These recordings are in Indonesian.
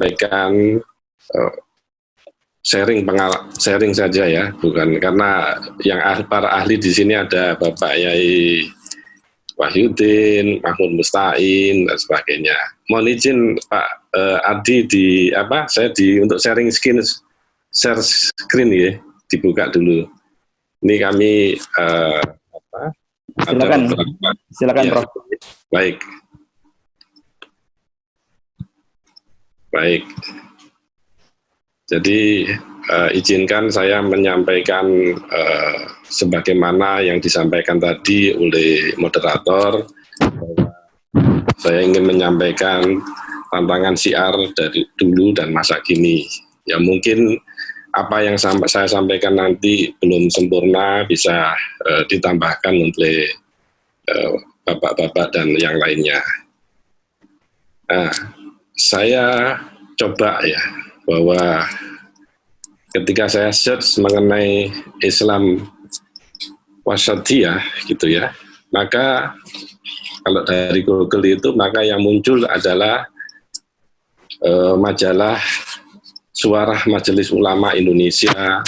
Sampaikan sharing saja ya, bukan karena yang para ahli di sini ada Bapak Yai Wahyudin, Mahmud Mustain dan sebagainya. Mohon izin Pak Adi untuk sharing share screen ya, dibuka dulu. Ini kami silakan ya, Prof. Baik. Jadi izinkan saya menyampaikan sebagaimana yang disampaikan tadi oleh moderator, bahwa saya ingin menyampaikan tantangan siar dari dulu dan masa kini. Ya mungkin apa yang saya sampaikan nanti belum sempurna, bisa ditambahkan oleh bapak-bapak dan yang lainnya. Nah, saya coba ya, bahwa ketika saya search mengenai Islam Wasatiyah gitu ya, maka kalau dari Google itu, maka yang muncul adalah majalah Suara Majelis Ulama Indonesia,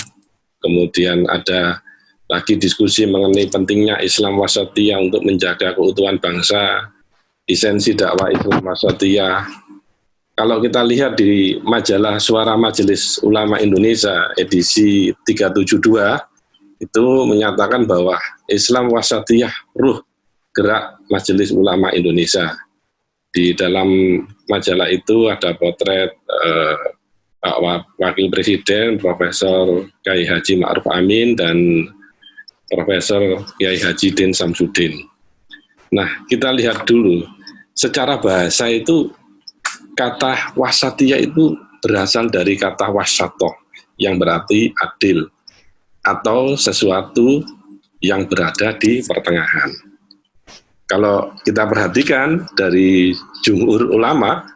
kemudian ada lagi diskusi mengenai pentingnya Islam Wasatiyah untuk menjaga keutuhan bangsa, esensi dakwah Islam Wasatiyah. Kalau kita lihat di majalah Suara Majelis Ulama Indonesia edisi 372, itu menyatakan bahwa Islam Wasatiyah ruh gerak Majelis Ulama Indonesia. Di dalam majalah itu ada potret Wakil Presiden Profesor Kiai Haji Ma'ruf Amin dan Profesor Kiai Haji Din Samsudin. Nah, kita lihat dulu, secara bahasa itu kata wasatiyah itu berasal dari kata wasatoh, yang berarti adil, atau sesuatu yang berada di pertengahan. Kalau kita perhatikan dari jumhur ulama,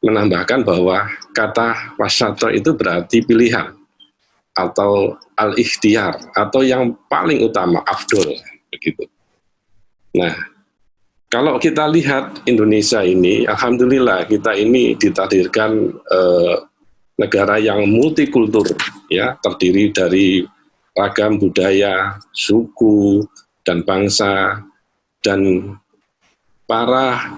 menambahkan bahwa kata wasatoh itu berarti pilihan, atau al-ikhtiyar, atau yang paling utama, afdol, begitu. Nah, kalau kita lihat Indonesia ini, alhamdulillah kita ini ditakdirkan negara yang multikultur, ya, terdiri dari ragam budaya, suku, dan bangsa, dan para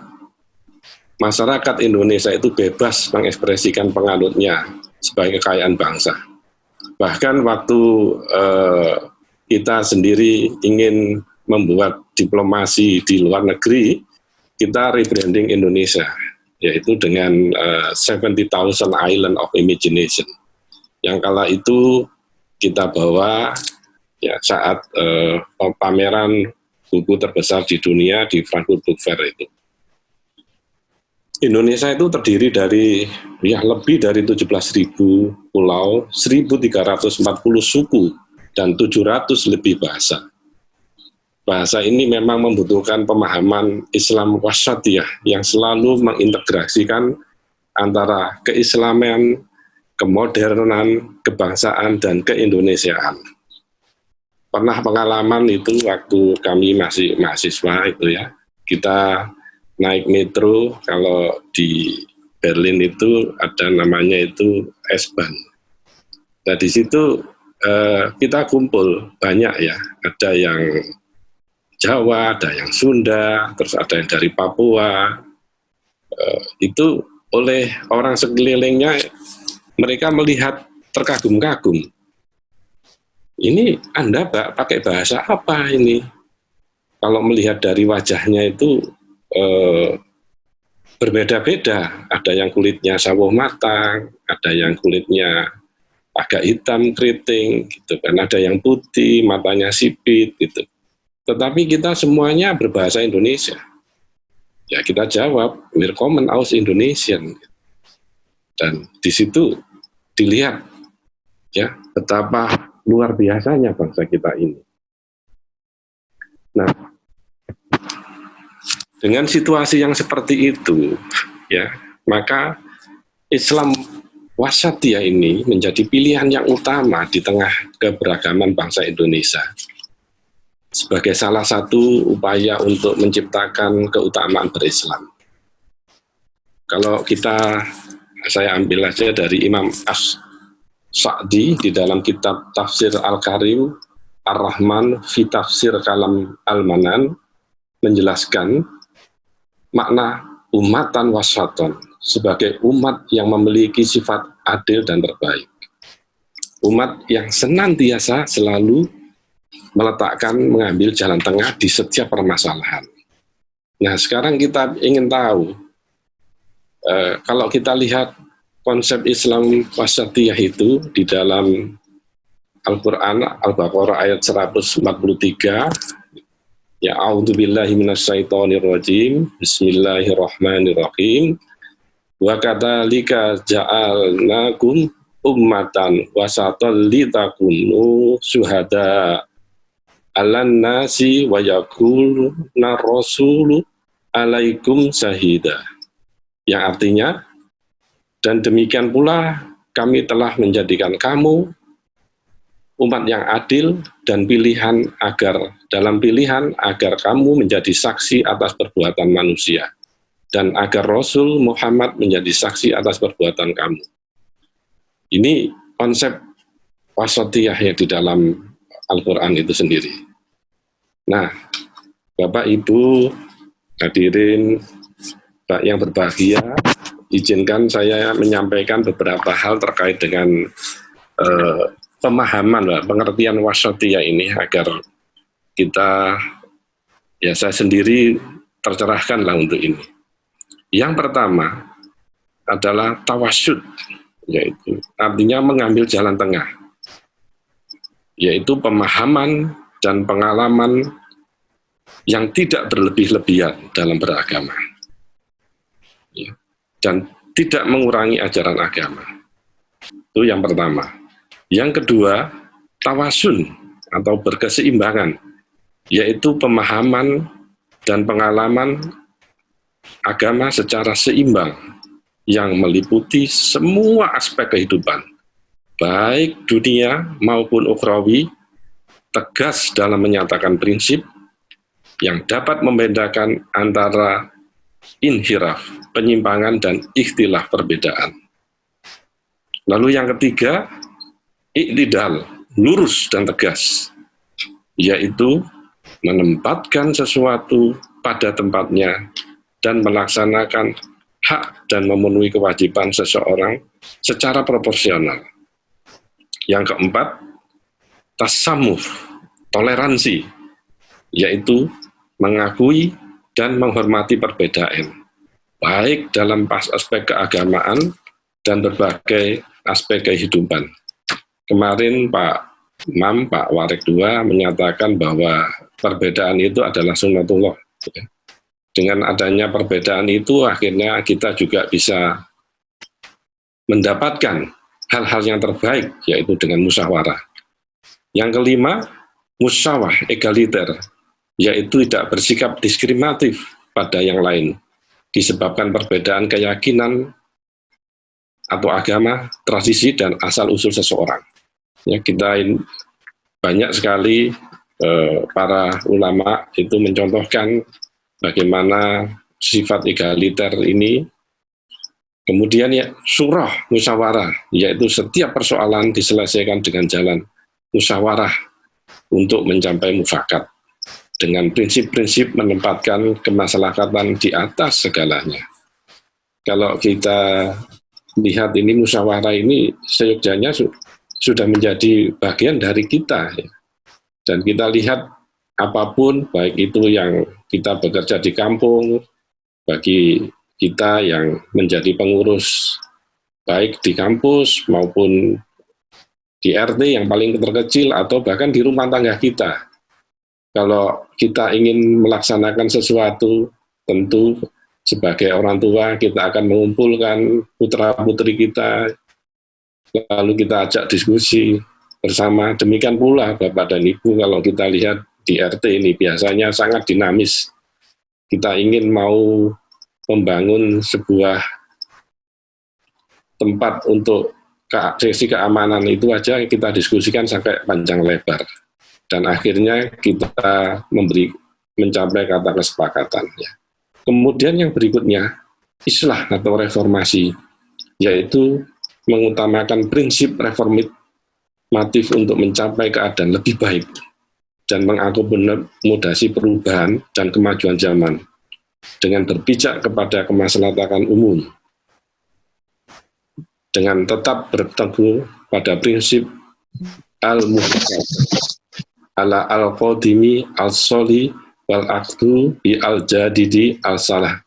masyarakat Indonesia itu bebas mengekspresikan penganutnya sebagai kekayaan bangsa. Bahkan waktu kita sendiri ingin membuat diplomasi di luar negeri, kita rebranding Indonesia, yaitu dengan 70,000 Island of Imagination. Yang kala itu kita bawa ya saat pameran buku terbesar di dunia di Frankfurt Book Fair itu. Indonesia itu terdiri dari ya lebih dari 17.000 pulau, 1.340 suku, dan 700 lebih bahasa. Bahasa ini memang membutuhkan pemahaman Islam Wasatiyah yang selalu mengintegrasikan antara keislaman, kemodernan, kebangsaan, dan keindonesiaan. Pernah pengalaman itu waktu kami masih mahasiswa itu ya, kita naik metro, kalau di Berlin itu ada namanya itu S-Bahn. Nah di situ kita kumpul banyak ya, ada yang Jawa, ada yang Sunda, terus ada yang dari Papua. Itu oleh orang sekelilingnya, mereka melihat terkagum-kagum. Ini Anda pakai bahasa apa ini? Kalau melihat dari wajahnya itu berbeda-beda. Ada yang kulitnya sawo matang, ada yang kulitnya agak hitam keriting, gitu kan. Ada yang putih, matanya sipit, gitu. Tetapi kita semuanya berbahasa Indonesia. Ya kita jawab, wir kommen aus Indonesian. Dan di situ dilihat ya betapa luar biasanya bangsa kita ini. Nah, dengan situasi yang seperti itu, ya maka Islam Wasatiyah ini menjadi pilihan yang utama di tengah keberagaman bangsa Indonesia. sebagai salah satu upaya untuk menciptakan keutamaan berislam. Kalau saya ambil aja dari Imam As-Sa'di di dalam kitab Tafsir Al-Karim Ar-Rahman fi Tafsir Kalam Al-Manan menjelaskan makna umatan wasatan sebagai umat yang memiliki sifat adil dan terbaik. Umat yang senantiasa selalu mengambil jalan tengah di setiap permasalahan. Nah, sekarang kita ingin tahu, kalau kita lihat konsep Islam wasatiyah itu di dalam Al-Quran, Al-Baqarah ayat 143, ya a'udzubillahi minasyaitonirrajim, bismillahirrahmanirrahim, wa kadzalika ja'alnakum ummatan wasatan litakunu syuhada 'alan nasi wa yakuna rasulu 'alaikum syahida. Yang artinya, dan demikian pula kami telah menjadikan kamu umat yang adil dan dalam pilihan agar kamu menjadi saksi atas perbuatan manusia dan agar Rasul Muhammad menjadi saksi atas perbuatan kamu. Ini konsep wasatiyah yang di dalam Al-Quran itu sendiri. Nah, Bapak Ibu hadirin yang berbahagia, izinkan saya menyampaikan beberapa hal terkait dengan pemahaman, pengertian wasatiyah ini agar kita, ya saya sendiri tercerahkan lah untuk ini. Yang pertama adalah tawasyud, yaitu artinya mengambil jalan tengah, yaitu pemahaman dan pengalaman yang tidak berlebih-lebihan dalam beragama, ya, dan tidak mengurangi ajaran agama. Itu yang pertama. Yang kedua, tawasun atau berkeseimbangan, yaitu pemahaman dan pengalaman agama secara seimbang yang meliputi semua aspek kehidupan, baik dunia maupun ukhrawi, tegas dalam menyatakan prinsip yang dapat membedakan antara inhiraf, penyimpangan, dan ikhtilaf, perbedaan. Lalu yang ketiga, iktidal, lurus dan tegas, yaitu menempatkan sesuatu pada tempatnya dan melaksanakan hak dan memenuhi kewajiban seseorang secara proporsional. Yang keempat, tasamuh, toleransi, yaitu mengakui dan menghormati perbedaan, baik dalam aspek keagamaan dan berbagai aspek kehidupan. Kemarin Pak Imam, Pak Warik II menyatakan bahwa perbedaan itu adalah sunnatullah. Dengan adanya perbedaan itu, akhirnya kita juga bisa mendapatkan hal-hal yang terbaik, yaitu dengan musyawarah. Yang kelima, musyawah, egaliter, yaitu tidak bersikap diskriminatif pada yang lain, disebabkan perbedaan keyakinan atau agama, tradisi, dan asal-usul seseorang. Ya, kita banyak sekali para ulama itu mencontohkan bagaimana sifat egaliter ini. Kemudian ya surah, musyawarah, yaitu setiap persoalan diselesaikan dengan jalan musyawarah untuk mencapai mufakat dengan prinsip-prinsip menempatkan kemaslahatan di atas segalanya. Kalau kita lihat ini musyawarah ini seyogyanya sudah menjadi bagian dari kita, ya. Dan kita lihat apapun, baik itu yang kita bekerja di kampung, bagi kita yang menjadi pengurus baik di kampus maupun di RT yang paling terkecil atau bahkan di rumah tangga kita. Kalau kita ingin melaksanakan sesuatu, tentu sebagai orang tua kita akan mengumpulkan putra-putri kita, lalu kita ajak diskusi bersama. Demikian pula Bapak dan Ibu, kalau kita lihat di RT ini biasanya sangat dinamis. Kita ingin mau membangun sebuah tempat untuk sesi keamanan itu aja kita diskusikan sampai panjang lebar. dan akhirnya kita mencapai kata kesepakatan. Ya. Kemudian yang berikutnya, islah atau reformasi, yaitu mengutamakan prinsip reformatif untuk mencapai keadaan lebih baik dan mengakomodasi perubahan dan kemajuan zaman dengan berpijak kepada kemaslahatan umum, dengan tetap berteguh pada prinsip al-muhafadzah ala al-qadimi al-soli wal-akhdu bi al-jadidi al-salah,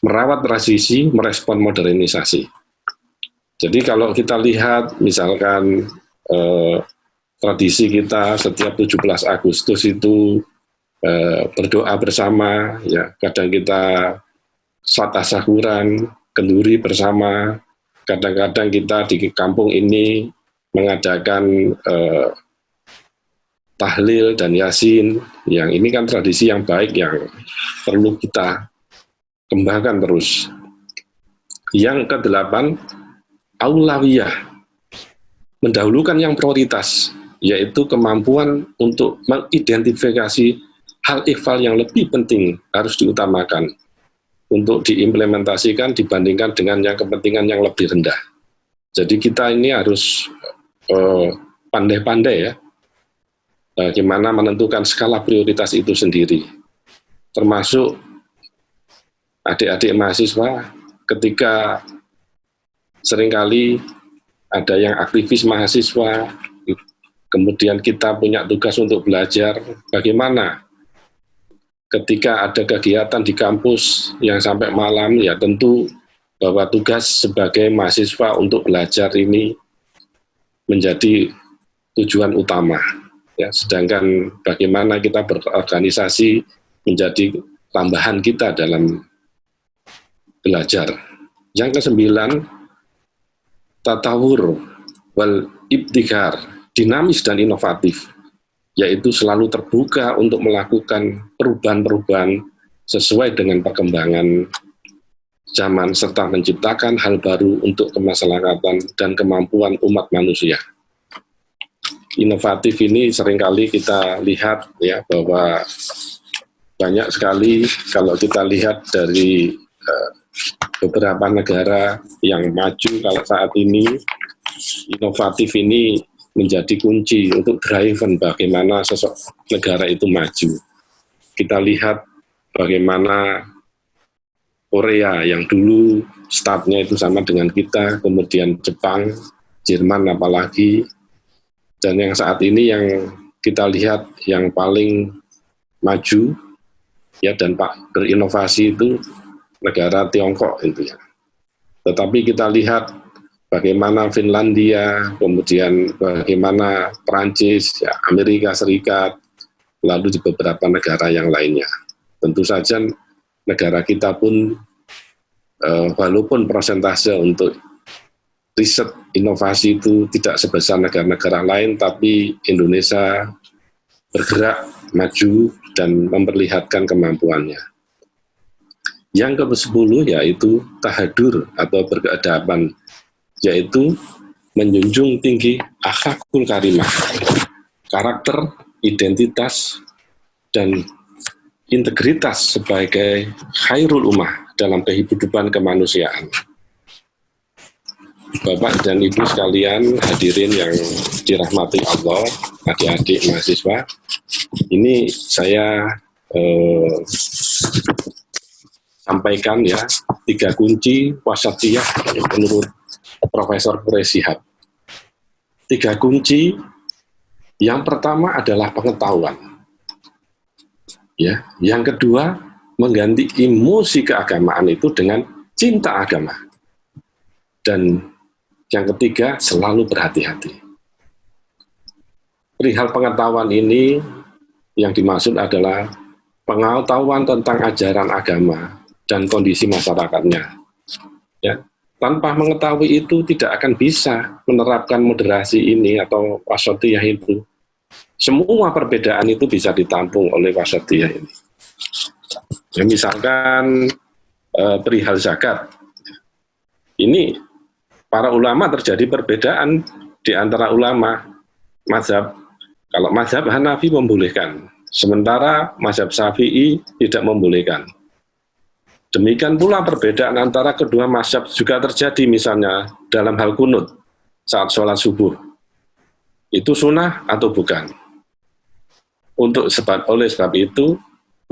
merawat tradisi, merespon modernisasi. Jadi kalau kita lihat misalkan tradisi kita setiap 17 Agustus itu berdoa bersama, ya kadang kita salat tasyakuran, kenduri bersama, kadang-kadang kita di kampung ini mengadakan tahlil dan yasin, yang ini kan tradisi yang baik yang perlu kita kembangkan terus. Yang kedelapan, aulawiyah, mendahulukan yang prioritas, yaitu kemampuan untuk mengidentifikasi hal ihfal yang lebih penting harus diutamakan untuk diimplementasikan dibandingkan dengan yang kepentingan yang lebih rendah. Jadi kita ini harus pandai-pandai ya, bagaimana menentukan skala prioritas itu sendiri. Termasuk adik-adik mahasiswa ketika seringkali ada yang aktivis mahasiswa, kemudian kita punya tugas untuk belajar, bagaimana ketika ada kegiatan di kampus yang sampai malam, ya tentu bahwa tugas sebagai mahasiswa untuk belajar ini menjadi tujuan utama. Ya, sedangkan bagaimana kita berorganisasi menjadi tambahan kita dalam belajar. Yang kesembilan, tatawur wal ibtikhar, dinamis dan inovatif, yaitu selalu terbuka untuk melakukan perubahan-perubahan sesuai dengan perkembangan zaman serta menciptakan hal baru untuk kemaslahatan dan kemampuan umat manusia. Inovatif ini seringkali kita lihat ya bahwa banyak sekali kalau kita lihat dari beberapa negara yang maju kalau saat ini, inovatif ini menjadi kunci untuk driven bagaimana negara itu maju. Kita lihat bagaimana Korea yang dulu startnya itu sama dengan kita, kemudian Jepang, Jerman apalagi, dan yang saat ini yang kita lihat yang paling maju ya dan berinovasi itu negara Tiongkok itu ya. Tetapi kita lihat bagaimana Finlandia, kemudian bagaimana Perancis, ya, Amerika Serikat, lalu di beberapa negara yang lainnya. Tentu saja negara kita pun walaupun persentase untuk riset inovasi itu tidak sebesar negara-negara lain, tapi Indonesia bergerak maju dan memperlihatkan kemampuannya. Yang ke-10 yaitu tahadur atau berkeadaban, yaitu menjunjung tinggi akhlakul karimah, karakter, identitas, dan integritas sebagai khairul ummah dalam kehidupan kemanusiaan. Bapak dan Ibu sekalian, hadirin yang dirahmati Allah, adik-adik mahasiswa, ini saya sampaikan ya 3 kunci wasatiyah menurut Profesor Quraisyihab. 3 kunci, yang pertama adalah pengetahuan. Ya, yang kedua mengganti emosi keagamaan itu dengan cinta agama. Dan yang ketiga selalu berhati-hati. Perihal pengetahuan ini yang dimaksud adalah pengetahuan tentang ajaran agama dan kondisi masyarakatnya. Ya, tanpa mengetahui itu tidak akan bisa menerapkan moderasi ini atau wasatiyah itu. Semua perbedaan itu bisa ditampung oleh wasatiyah ini. Ya, misalkan perihal zakat. Ini para ulama terjadi perbedaan di antara ulama mazhab. Kalau mazhab Hanafi membolehkan, sementara mazhab Syafi'i tidak membolehkan. Demikian pula perbedaan antara kedua mazhab juga terjadi misalnya dalam hal kunut saat sholat subuh. Itu sunnah atau bukan? Oleh sebab itu,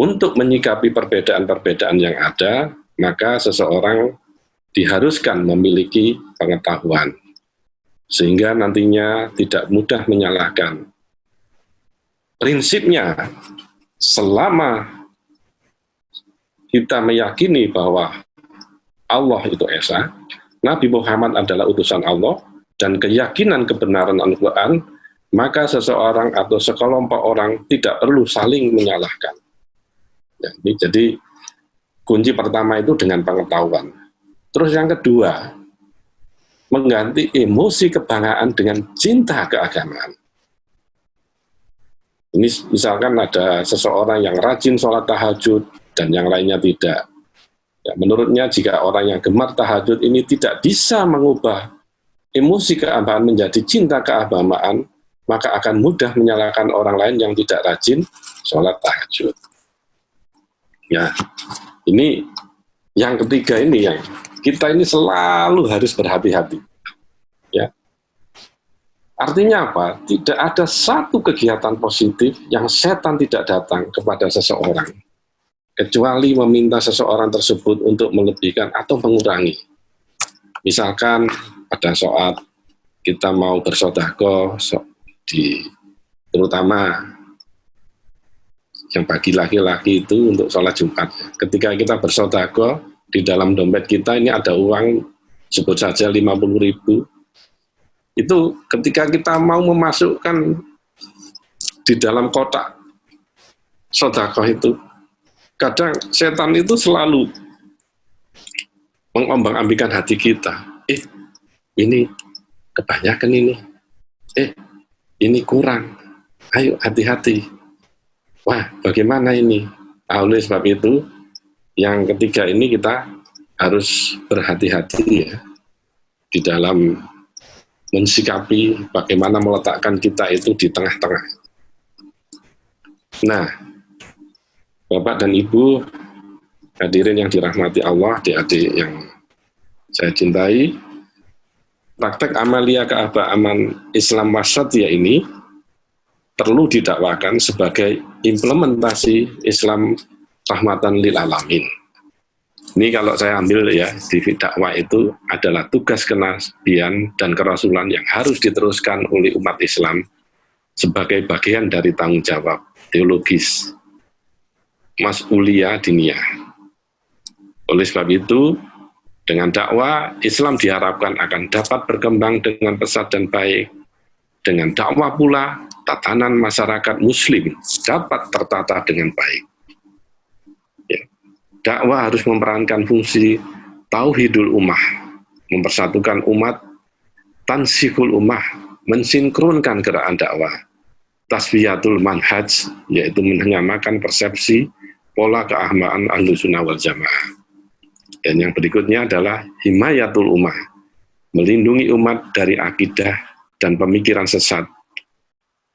untuk menyikapi perbedaan-perbedaan yang ada, maka seseorang diharuskan memiliki pengetahuan, sehingga nantinya tidak mudah menyalahkan. Prinsipnya, selama kita meyakini bahwa Allah itu Esa, Nabi Muhammad adalah utusan Allah, dan keyakinan kebenaran Al-Quran, maka seseorang atau sekelompok orang tidak perlu saling menyalahkan. Jadi kunci pertama itu dengan pengetahuan. Terus yang kedua, mengganti emosi kebanggaan dengan cinta keagamaan. Ini misalkan ada seseorang yang rajin sholat tahajud dan yang lainnya tidak. Ya, menurutnya jika orang yang gemar tahajud ini tidak bisa mengubah emosi keagamaan menjadi cinta keagamaan, maka akan mudah menyalahkan orang lain yang tidak rajin sholat tahajud. Ya, ini yang ketiga ini yang kita ini selalu harus berhati-hati. Ya. Artinya apa? Tidak ada satu kegiatan positif yang setan tidak datang kepada seseorang, kecuali meminta seseorang tersebut untuk melebihkan atau mengurangi. Misalkan pada saat kita mau bersedekah, terutama yang bagi laki-laki itu untuk sholat Jumat. Ketika kita bersedekah, di dalam dompet kita ini ada uang, sebut saja 50.000. Itu ketika kita mau memasukkan di dalam kotak sedekah itu, kadang setan itu selalu mengombang-ambingkan hati kita. Ini kebanyakan ini. Ini kurang. Ayo hati-hati. Wah, bagaimana ini? Oleh sebab itu, yang ketiga ini kita harus berhati-hati ya di dalam mensikapi bagaimana meletakkan kita itu di tengah-tengah. Nah, Bapak dan Ibu, hadirin yang dirahmati Allah, adik-adik yang saya cintai, praktek amalia keagamaan Islam Wasatiyah ini perlu didakwakan sebagai implementasi Islam rahmatan lil alamin. Ini kalau saya ambil ya, di dakwah itu adalah tugas kenabian dan kerasulan yang harus diteruskan oleh umat Islam sebagai bagian dari tanggung jawab teologis mas'uliyah diniyah. Oleh sebab itu, dengan dakwah, Islam diharapkan akan dapat berkembang dengan pesat dan baik. Dengan dakwah pula, tatanan masyarakat Muslim dapat tertata dengan baik. Dakwah harus memerankan fungsi tauhidul ummah, mempersatukan umat, tansihul ummah, mensinkronkan gerakan dakwah, tasfiyatul manhaj, yaitu menyamakan persepsi, pola keagamaan Ahlussunnah wal Jamaah. Dan yang berikutnya adalah himayatul ummah, melindungi umat dari akidah dan pemikiran sesat,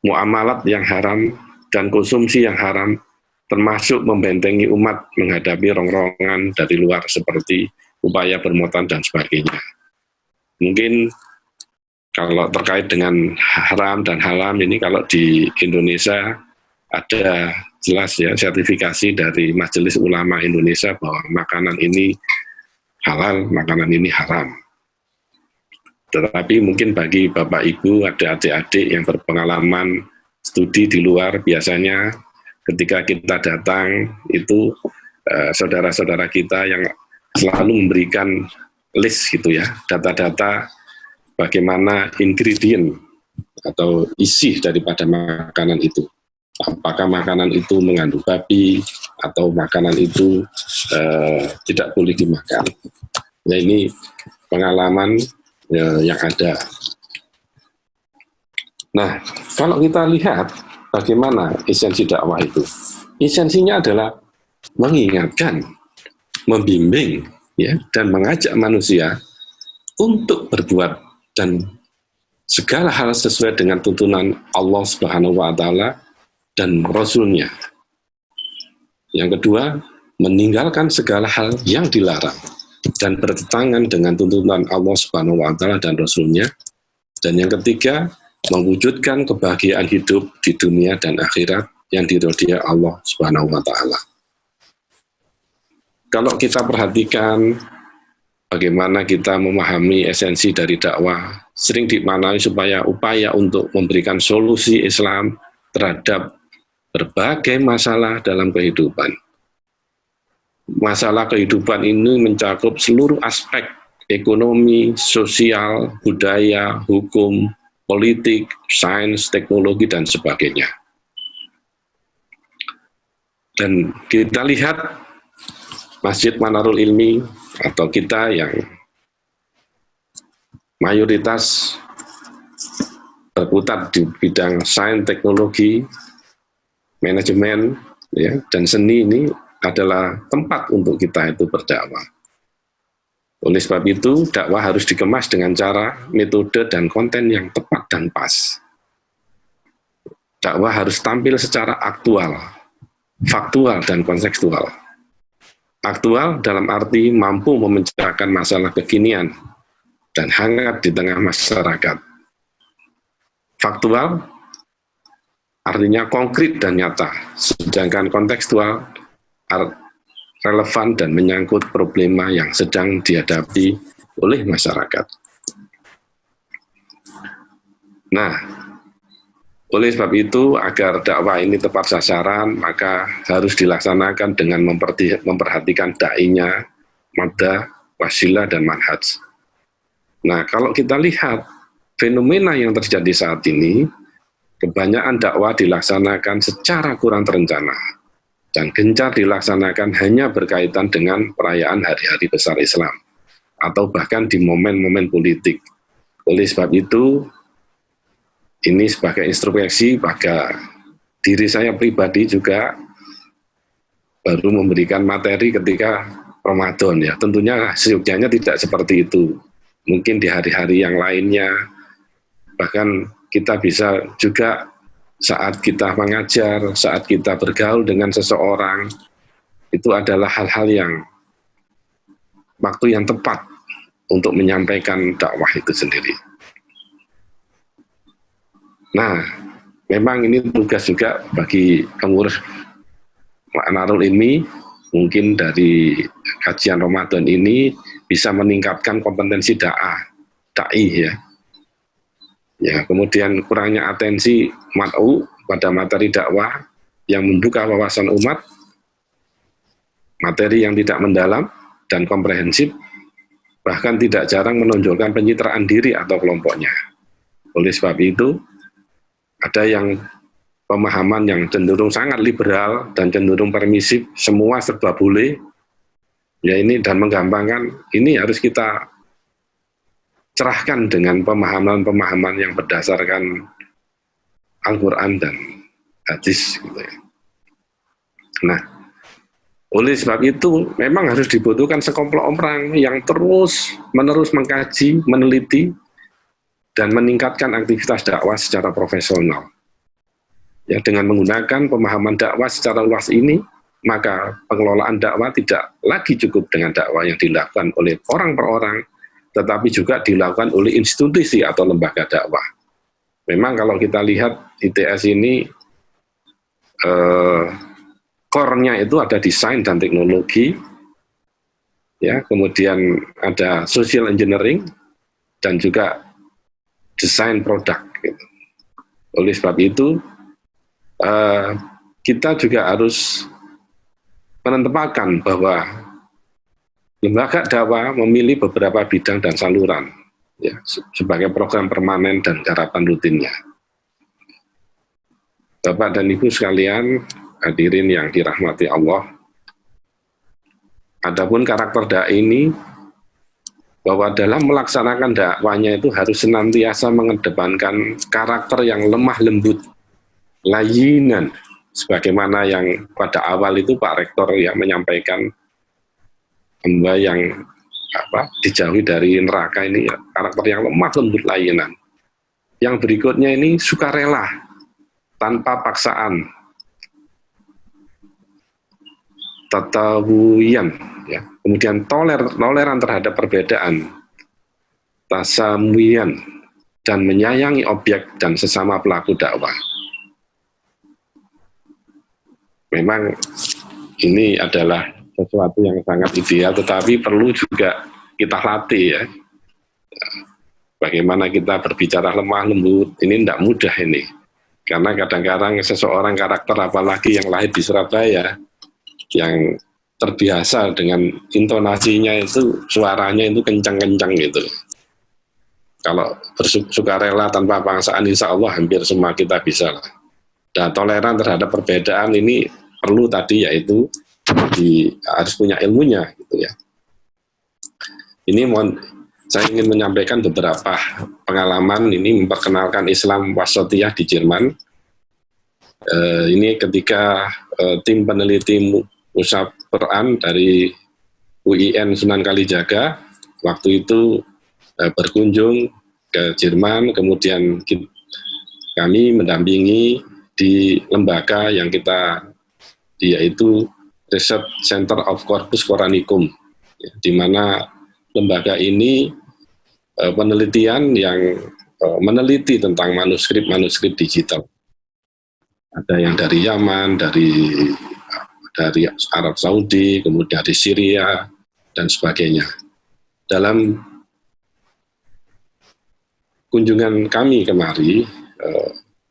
muamalat yang haram dan konsumsi yang haram, termasuk membentengi umat menghadapi rongrongan dari luar seperti upaya bermuatan dan sebagainya. Mungkin kalau terkait dengan haram dan halal ini, kalau di Indonesia ada jelas ya sertifikasi dari Majelis Ulama Indonesia bahwa makanan ini halal, makanan ini haram. Tetapi mungkin bagi Bapak Ibu, ada adik-adik yang berpengalaman studi di luar, biasanya ketika kita datang itu saudara-saudara kita yang selalu memberikan list gitu ya, data-data bagaimana ingredient atau isi daripada makanan itu. Apakah makanan itu mengandung babi atau makanan itu tidak boleh dimakan. Nah, ini pengalaman yang ada. Nah, kalau kita lihat bagaimana esensi dakwah itu? Esensinya adalah mengingatkan, membimbing, ya, dan mengajak manusia untuk berbuat dan segala hal sesuai dengan tuntunan Allah Subhanahu wa taala dan Rasul-Nya. Yang kedua, meninggalkan segala hal yang dilarang dan bertentangan dengan tuntunan Allah Subhanahu wa taala dan Rasul-Nya. Dan yang ketiga, mewujudkan kebahagiaan hidup di dunia dan akhirat yang diridhoi Allah Subhanahu wa taala. Kalau kita perhatikan bagaimana kita memahami esensi dari dakwah, sering dimaknai supaya upaya untuk memberikan solusi Islam terhadap berbagai masalah dalam kehidupan. Masalah kehidupan ini mencakup seluruh aspek ekonomi, sosial, budaya, hukum, politik, sains, teknologi, dan sebagainya. Dan kita lihat Masjid Manarul Ilmi atau kita yang mayoritas berputar di bidang sains, teknologi, manajemen, ya, dan seni ini adalah tempat untuk kita itu berdakwah. Oleh sebab itu, dakwah harus dikemas dengan cara, metode, dan konten yang tepat dan pas. Dakwah harus tampil secara aktual, faktual, dan kontekstual. Aktual dalam arti mampu memecahkan masalah kekinian dan hangat di tengah masyarakat. Faktual artinya konkret dan nyata, sedangkan kontekstual relevan dan menyangkut problema yang sedang dihadapi oleh masyarakat. Nah, oleh sebab itu, agar dakwah ini tepat sasaran, maka harus dilaksanakan dengan memperhatikan da'inya, madda, wasilah, dan manhaj. Nah, kalau kita lihat fenomena yang terjadi saat ini, kebanyakan dakwah dilaksanakan secara kurang terencana, dan gencar dilaksanakan hanya berkaitan dengan perayaan hari-hari besar Islam, atau bahkan di momen-momen politik. Oleh sebab itu, ini sebagai introspeksi pada diri saya pribadi juga baru memberikan materi ketika Ramadan, ya. Tentunya seyogyanya tidak seperti itu. Mungkin di hari-hari yang lainnya, bahkan kita bisa juga saat kita mengajar, saat kita bergaul dengan seseorang, itu adalah hal-hal yang waktu yang tepat untuk menyampaikan dakwah itu sendiri. Nah, memang ini tugas juga bagi pengurus Manarul Ilmi, mungkin dari kajian Ramadan ini bisa meningkatkan kompetensi da'i, ya. Ya, kemudian kurangnya atensi mad'u pada materi dakwah yang membuka wawasan umat, materi yang tidak mendalam dan komprehensif, bahkan tidak jarang menonjolkan pencitraan diri atau kelompoknya. Oleh sebab itu, ada yang pemahaman yang cenderung sangat liberal dan cenderung permisif, semua serba boleh, ya ini, dan menggampangkan, ini harus kita cerahkan dengan pemahaman-pemahaman yang berdasarkan Al-Quran dan hadis, gitu ya. Nah, oleh sebab itu memang harus dibutuhkan sekelompok orang yang terus-menerus mengkaji, meneliti, dan meningkatkan aktivitas dakwah secara profesional. Ya, dengan menggunakan pemahaman dakwah secara luas ini, maka pengelolaan dakwah tidak lagi cukup dengan dakwah yang dilakukan oleh orang per orang, tetapi juga dilakukan oleh institusi atau lembaga dakwah. Memang kalau kita lihat ITS ini, core-nya itu ada desain dan teknologi, ya, kemudian ada social engineering, dan juga desain produk, gitu. Oleh sebab itu, kita juga harus menetapkan bahwa lembaga dakwah memilih beberapa bidang dan saluran, ya, sebagai program permanen dan garapan rutinnya. Bapak dan Ibu sekalian, hadirin yang dirahmati Allah, adapun karakter da'i ini, bahwa dalam melaksanakan dakwahnya itu harus senantiasa mengedepankan karakter yang lemah lembut, layinan, sebagaimana yang pada awal itu Pak Rektor yang menyampaikan, hamba yang dijauhi dari neraka ini, ya, karakter yang lemah lembut layinan. yang berikutnya ini sukarela, tanpa paksaan, tatawuyan, ya. Kemudian toleran terhadap perbedaan, tasamuyan, dan menyayangi objek dan sesama pelaku dakwah. Memang ini adalah sesuatu yang sangat ideal, tetapi perlu juga kita latih, ya. Bagaimana kita berbicara lemah lembut, ini tidak mudah ini. Karena kadang-kadang seseorang karakter, apalagi yang lahir di Surabaya, yang terbiasa dengan intonasinya itu, suaranya itu kencang-kencang gitu. Kalau bersukarela tanpa paksaan, insya Allah hampir semua kita bisa lah. Dan toleran terhadap perbedaan ini perlu tadi, yaitu harus punya ilmunya gitu ya. Ini saya ingin menyampaikan beberapa pengalaman ini memperkenalkan Islam Wasatiyah di Jerman. Ini ketika tim peneliti Musab Quran dari UIN Sunan Kalijaga waktu itu berkunjung ke Jerman, kemudian kami mendampingi di lembaga yang yaitu Research Center of Corpus Coranicum, di mana lembaga ini penelitian yang meneliti tentang manuskrip digital. Ada yang dari Yaman, dari Arab Saudi, kemudian dari Syria, dan sebagainya. Dalam kunjungan kami kemari,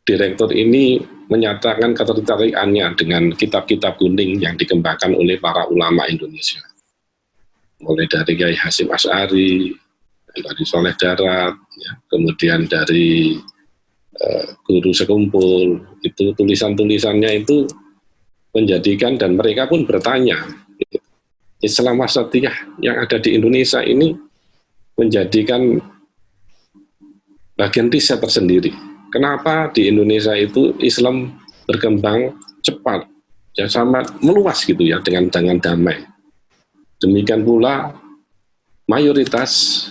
direktur ini menyatakan ketertarikannya dengan kitab-kitab kuning yang dikembangkan oleh para ulama Indonesia. Mulai dari Kiai Hasyim Asy'ari, dari Soleh Darat, ya, kemudian dari Guru Sekumpul, itu tulisan-tulisannya itu menjadikan, dan mereka pun bertanya, Islam Wasatiyah yang ada di Indonesia ini menjadikan bagian riset tersendiri. Kenapa di Indonesia itu Islam berkembang cepat, ya sangat meluas gitu ya, dengan damai. Demikian pula mayoritas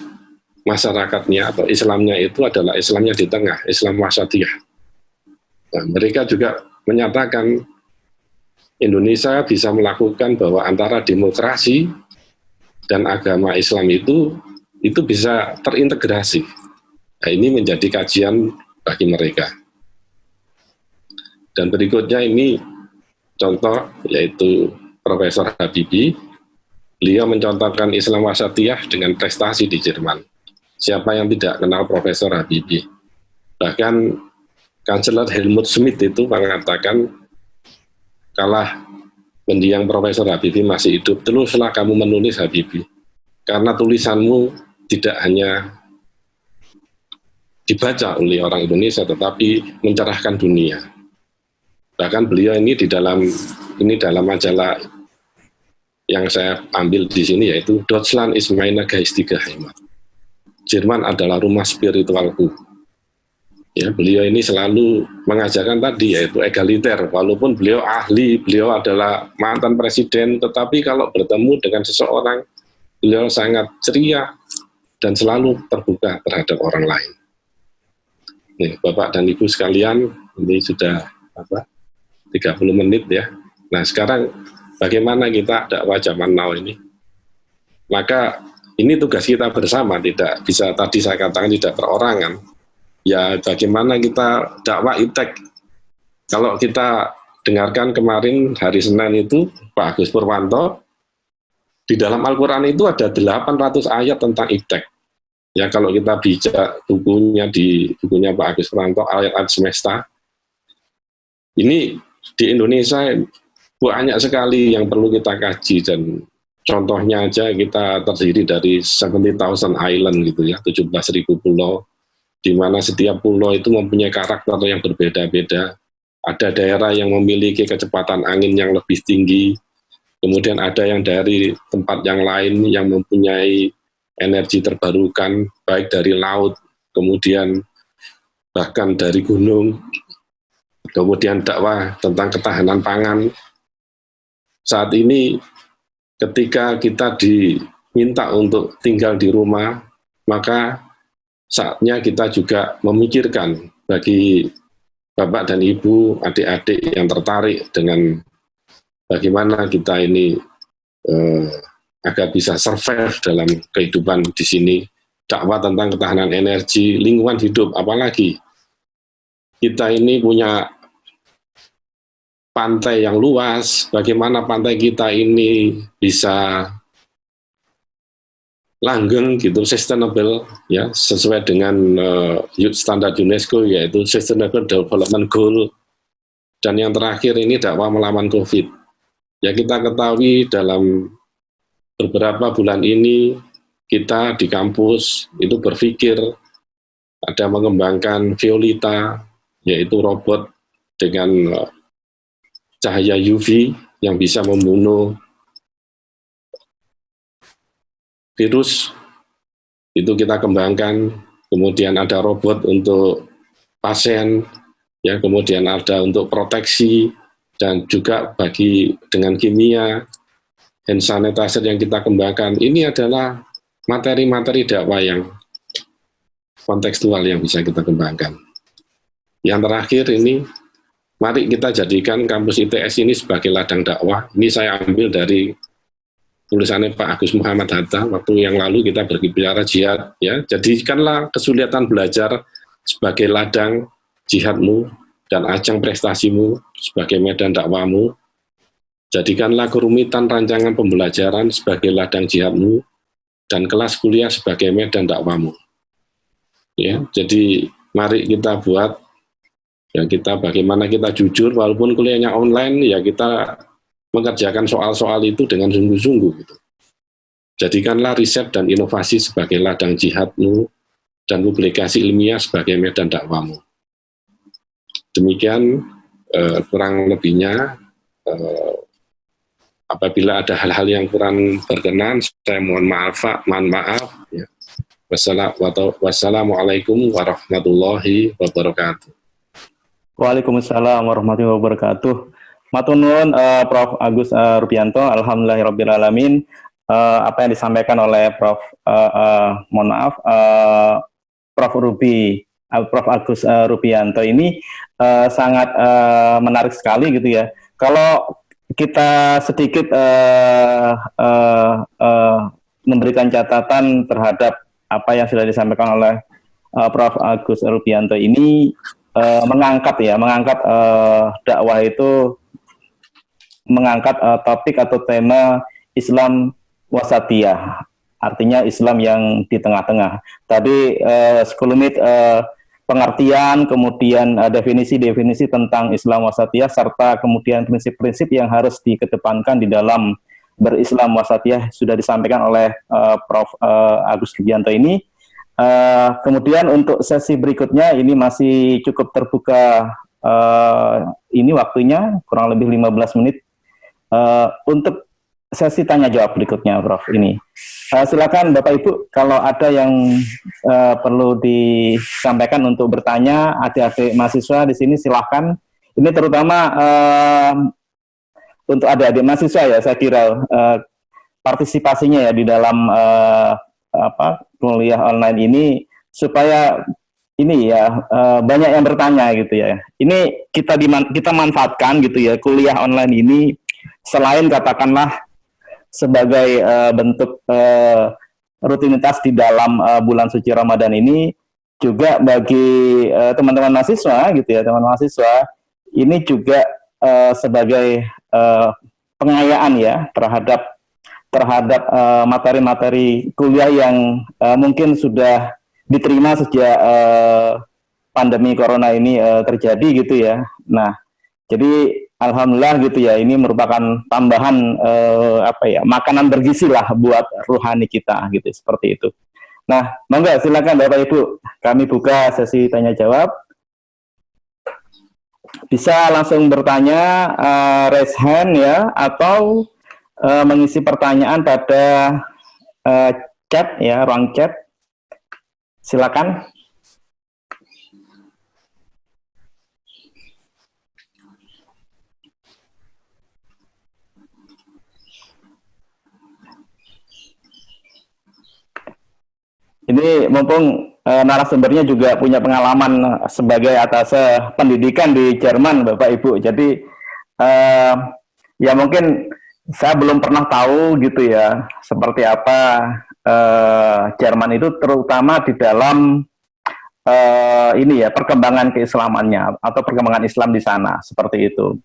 masyarakatnya atau Islamnya itu adalah Islamnya di tengah, Islam Wasatiyah. Nah, mereka juga menyatakan Indonesia bisa melakukan bahwa antara demokrasi dan agama Islam itu bisa terintegrasi. Nah, ini menjadi kajian bagi mereka. Dan berikutnya ini contoh, yaitu Profesor Habibie. Beliau mencontohkan Islam Wasatiyah dengan prestasi di Jerman. Siapa yang tidak kenal Profesor Habibie? Bahkan Kanselir Helmut Schmidt itu mengatakan, kalah mendiang Profesor Habibie masih hidup, teruslah kamu menulis Habibie. Karena tulisanmu tidak hanya dibaca oleh orang Indonesia, tetapi mencerahkan dunia. Bahkan beliau ini dalam majalah yang saya ambil di sini, yaitu Deutschland ist meine geistige Heimat. Jerman adalah rumah spiritualku. Ya, beliau ini selalu mengajarkan tadi, yaitu egaliter. Walaupun beliau ahli, beliau adalah mantan presiden, tetapi kalau bertemu dengan seseorang, beliau sangat ceria dan selalu terbuka terhadap orang lain. Nih, Bapak dan Ibu sekalian, ini sudah 30 menit ya. Nah, sekarang bagaimana kita dakwah zaman now ini? Maka ini tugas kita bersama, tidak bisa tadi saya katakan tidak perorangan. Ya, bagaimana kita dakwah iptek. Kalau kita dengarkan kemarin hari Senin itu Pak Agus Purwanto, di dalam Al-Quran itu ada 800 ayat tentang iptek. Ya, kalau kita baca bukunya Pak Agus Purwanto, ayat-ayat semesta, ini di Indonesia banyak sekali yang perlu kita kaji, dan contohnya aja kita terdiri dari 70,000 island gitu ya, 17.000 pulau, di mana setiap pulau itu mempunyai karakter yang berbeda-beda. Ada daerah yang memiliki kecepatan angin yang lebih tinggi, kemudian ada yang dari tempat yang lain yang mempunyai energi terbarukan, baik dari laut, kemudian bahkan dari gunung. Kemudian dakwah tentang ketahanan pangan. Saat ini ketika kita diminta untuk tinggal di rumah, maka saatnya kita juga memikirkan bagi Bapak dan Ibu, adik-adik yang tertarik dengan bagaimana kita ini agar bisa survive dalam kehidupan di sini, dakwah tentang ketahanan energi, lingkungan hidup, apalagi kita ini punya pantai yang luas, bagaimana pantai kita ini bisa langgeng gitu, sustainable ya, sesuai dengan standar UNESCO yaitu Sustainable Development Goal. Dan yang terakhir ini dakwah melawan COVID. Ya kita ketahui dalam beberapa bulan ini kita di kampus itu berpikir ada mengembangkan Violita, yaitu robot dengan cahaya UV yang bisa membunuh virus, itu kita kembangkan. Kemudian ada robot untuk pasien, ya, kemudian ada untuk proteksi, dan juga bagi dengan kimia, hand sanitizer yang kita kembangkan. Ini adalah materi-materi dakwah yang kontekstual yang bisa kita kembangkan. Yang terakhir ini, mari kita jadikan kampus ITS ini sebagai ladang dakwah. Ini saya ambil dari tulisannya Pak Agus Muhammad Hatta waktu yang lalu kita berbicara jihad, ya. Jadikanlah kesulitan belajar sebagai ladang jihadmu dan ajang prestasimu sebagai medan dakwahmu. Jadikanlah kerumitan rancangan pembelajaran sebagai ladang jihadmu dan kelas kuliah sebagai medan dakwahmu. Ya, jadi mari kita buat ya, kita bagaimana kita jujur walaupun kuliahnya online, ya kita mengerjakan soal-soal itu dengan sungguh-sungguh gitu. Jadikanlah riset dan inovasi sebagai ladang jihadmu dan publikasi ilmiah sebagai medan dakwahmu. Demikian kurang lebihnya. Apabila ada hal-hal yang kurang berkenan, saya mohon maaf. Ya. Wassalamualaikum warahmatullahi wabarakatuh. Waalaikumsalam warahmatullahi wabarakatuh. Matur nuwun Prof. Agus Rupianto, alhamdulillahirabbil apa yang disampaikan oleh Prof. Prof. Agus Rupianto ini sangat menarik sekali gitu ya. Kalau kita sedikit memberikan catatan terhadap apa yang sudah disampaikan oleh Prof. Agus Rupianto ini, mengangkat dakwah itu mengangkat topik atau tema Islam wasatiyah, artinya Islam yang di tengah-tengah. Tadi sekelumit pengertian, kemudian definisi-definisi tentang Islam wasatiyah, serta kemudian prinsip-prinsip yang harus dikedepankan di dalam berislam wasatiyah sudah disampaikan oleh Prof. Agus Rupianto ini. Kemudian untuk sesi berikutnya ini masih cukup terbuka, ini waktunya kurang lebih 15 menit untuk sesi tanya jawab berikutnya, Prof. Ini silakan Bapak Ibu kalau ada yang perlu disampaikan untuk bertanya, adik-adik mahasiswa di sini silakan. Ini terutama untuk adik-adik mahasiswa ya, saya kira partisipasinya ya di dalam kuliah online ini supaya ini ya banyak yang bertanya gitu ya. Ini kita manfaatkan gitu ya kuliah online ini, selain katakanlah sebagai bentuk rutinitas di dalam bulan suci Ramadan ini, juga bagi teman-teman mahasiswa gitu ya, teman mahasiswa ini juga sebagai pengayaan ya terhadap materi-materi kuliah yang mungkin sudah diterima sejak pandemi corona ini terjadi gitu ya. Nah, jadi alhamdulillah gitu ya, ini merupakan tambahan makanan bergizi lah buat rohani kita gitu, seperti itu. Nah, monggo silakan Bapak Ibu, kami buka sesi tanya jawab. Bisa langsung bertanya, raise hand ya, atau mengisi pertanyaan pada chat ya, ruang chat. Silakan. Ini mumpung narasumbernya juga punya pengalaman sebagai atase pendidikan di Jerman, Bapak Ibu. Jadi ya mungkin saya belum pernah tahu gitu ya seperti apa Jerman itu, terutama di dalam ini ya perkembangan keislamannya atau perkembangan Islam di sana seperti itu.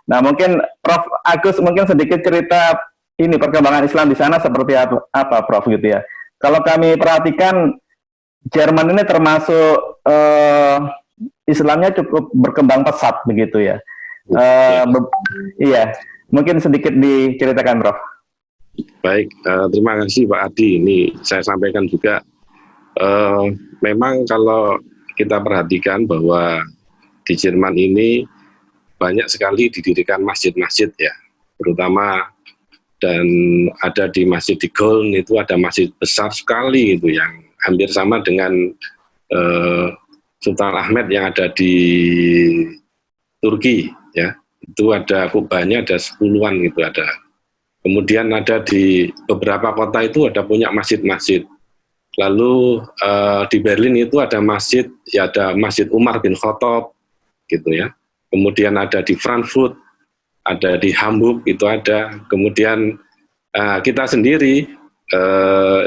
Nah mungkin Prof Agus mungkin sedikit cerita ini perkembangan Islam di sana seperti apa Prof gitu ya. Kalau kami perhatikan Jerman ini termasuk Islamnya cukup berkembang pesat begitu ya. Iya, mungkin sedikit diceritakan, Prof. Baik, terima kasih Pak Adi. Ini saya sampaikan juga. Memang kalau kita perhatikan bahwa di Jerman ini banyak sekali didirikan masjid-masjid ya, terutama dan ada di Masjid di Köln itu ada masjid besar sekali itu yang hampir sama dengan Sultan Ahmed yang ada di Turki ya, itu ada kubahnya ada 10-an gitu ada. Kemudian ada di beberapa kota itu ada punya masjid-masjid. Lalu di Berlin itu ada masjid, ya ada Masjid Umar bin Khattab gitu ya. Kemudian ada di Frankfurt, ada di Hamburg itu ada. Kemudian kita sendiri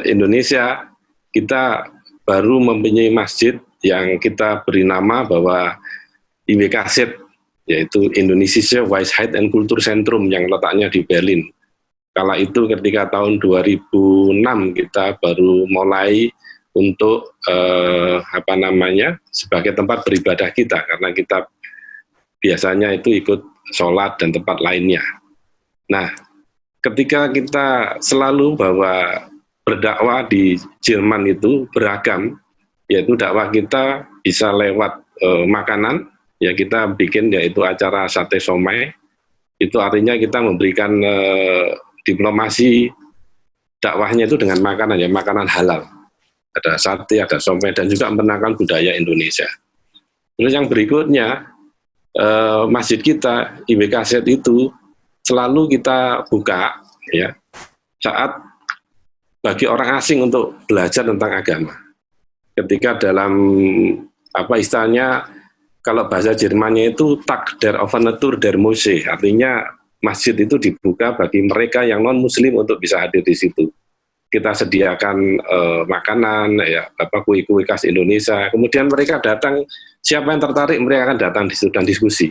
Indonesia kita baru mempunyai masjid yang kita beri nama bahwa IWKZ, yaitu Indonesische Weisheit and Kulturzentrum yang letaknya di Berlin. Kala itu ketika tahun 2006 kita baru mulai untuk sebagai tempat beribadah kita, karena kita biasanya itu ikut sholat dan tempat lainnya. Nah, ketika kita selalu bahwa berdakwah di Jerman itu beragam, yaitu dakwah kita bisa lewat makanan, ya kita bikin yaitu acara sate somai, itu artinya kita memberikan diplomasi dakwahnya itu dengan makanan, ya makanan halal. Ada sate, ada somai, dan juga mengenalkan budaya Indonesia. Terus yang berikutnya, masjid kita IWKZ itu selalu kita buka ya saat bagi orang asing untuk belajar tentang agama. Ketika dalam istilahnya kalau bahasa Jermannya itu Tag der offene Tür der Moschee, artinya masjid itu dibuka bagi mereka yang non muslim untuk bisa hadir di situ. Kita sediakan makanan, ya kue-kue khas Indonesia. Kemudian mereka datang, siapa yang tertarik mereka akan datang di situ dan diskusi.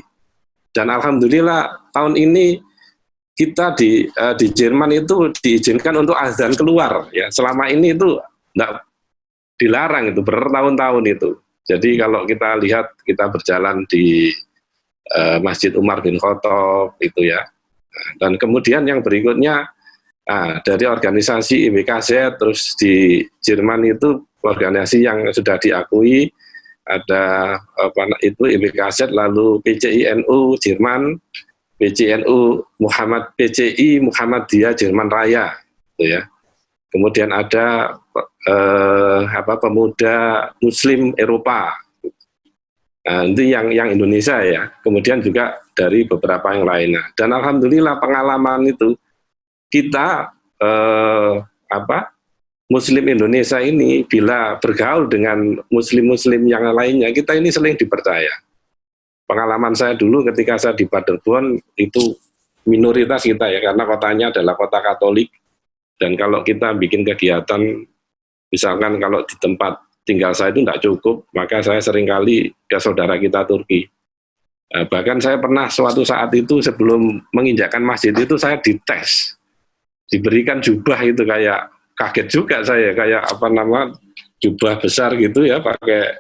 Dan alhamdulillah tahun ini kita di Jerman itu diizinkan untuk azan keluar. Ya selama ini itu enggak dilarang itu bertahun-tahun itu. Jadi kalau kita lihat kita berjalan di Masjid Umar bin Khattab itu ya. Dan kemudian yang berikutnya dari organisasi IWKZ, terus di Jerman itu organisasi yang sudah diakui ada itu IWKZ, lalu PCINU Jerman, PCNU PCI Muhammadiyah Jerman Raya, gitu ya. Kemudian ada pemuda Muslim Eropa, itu yang Indonesia ya. Kemudian juga dari beberapa yang lainnya. Dan alhamdulillah pengalaman itu kita Muslim Indonesia ini bila bergaul dengan Muslim-Muslim yang lainnya, kita ini sering dipercaya. Pengalaman saya dulu ketika saya di Paderborn itu minoritas kita ya, karena kotanya adalah kota Katolik. Dan kalau kita bikin kegiatan, misalkan kalau di tempat tinggal saya itu tidak cukup, maka saya seringkali ke saudara kita Turki. Bahkan saya pernah suatu saat itu sebelum menginjakkan masjid itu saya dites. Diberikan jubah itu kayak kaget juga saya, kayak jubah besar gitu ya, pakai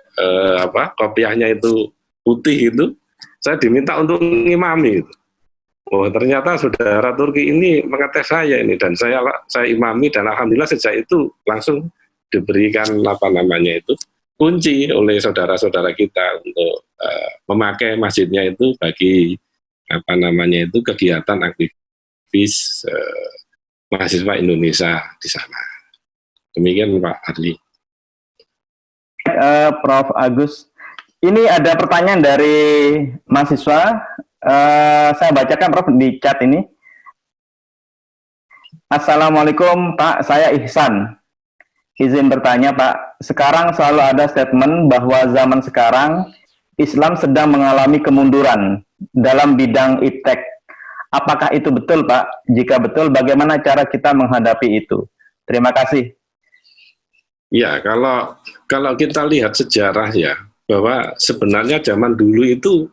kopiahnya itu putih itu, saya diminta untuk ngimami itu. Oh ternyata saudara Turki ini mengetes saya ini, dan saya imami, dan alhamdulillah sejak itu langsung diberikan kunci oleh saudara-saudara kita untuk memakai masjidnya itu bagi kegiatan aktivis mahasiswa Indonesia di sana. Demikian Pak Arli. Prof Agus, ini ada pertanyaan dari mahasiswa. Saya bacakan Prof di chat ini. Assalamualaikum Pak, saya Ihsan. izin bertanya Pak. Sekarang selalu ada statement bahwa zaman sekarang Islam sedang mengalami kemunduran dalam bidang iptek. Apakah itu betul Pak? Jika betul, bagaimana cara kita menghadapi itu? Terima kasih. Ya, kalau kita lihat sejarah ya, bahwa sebenarnya zaman dulu itu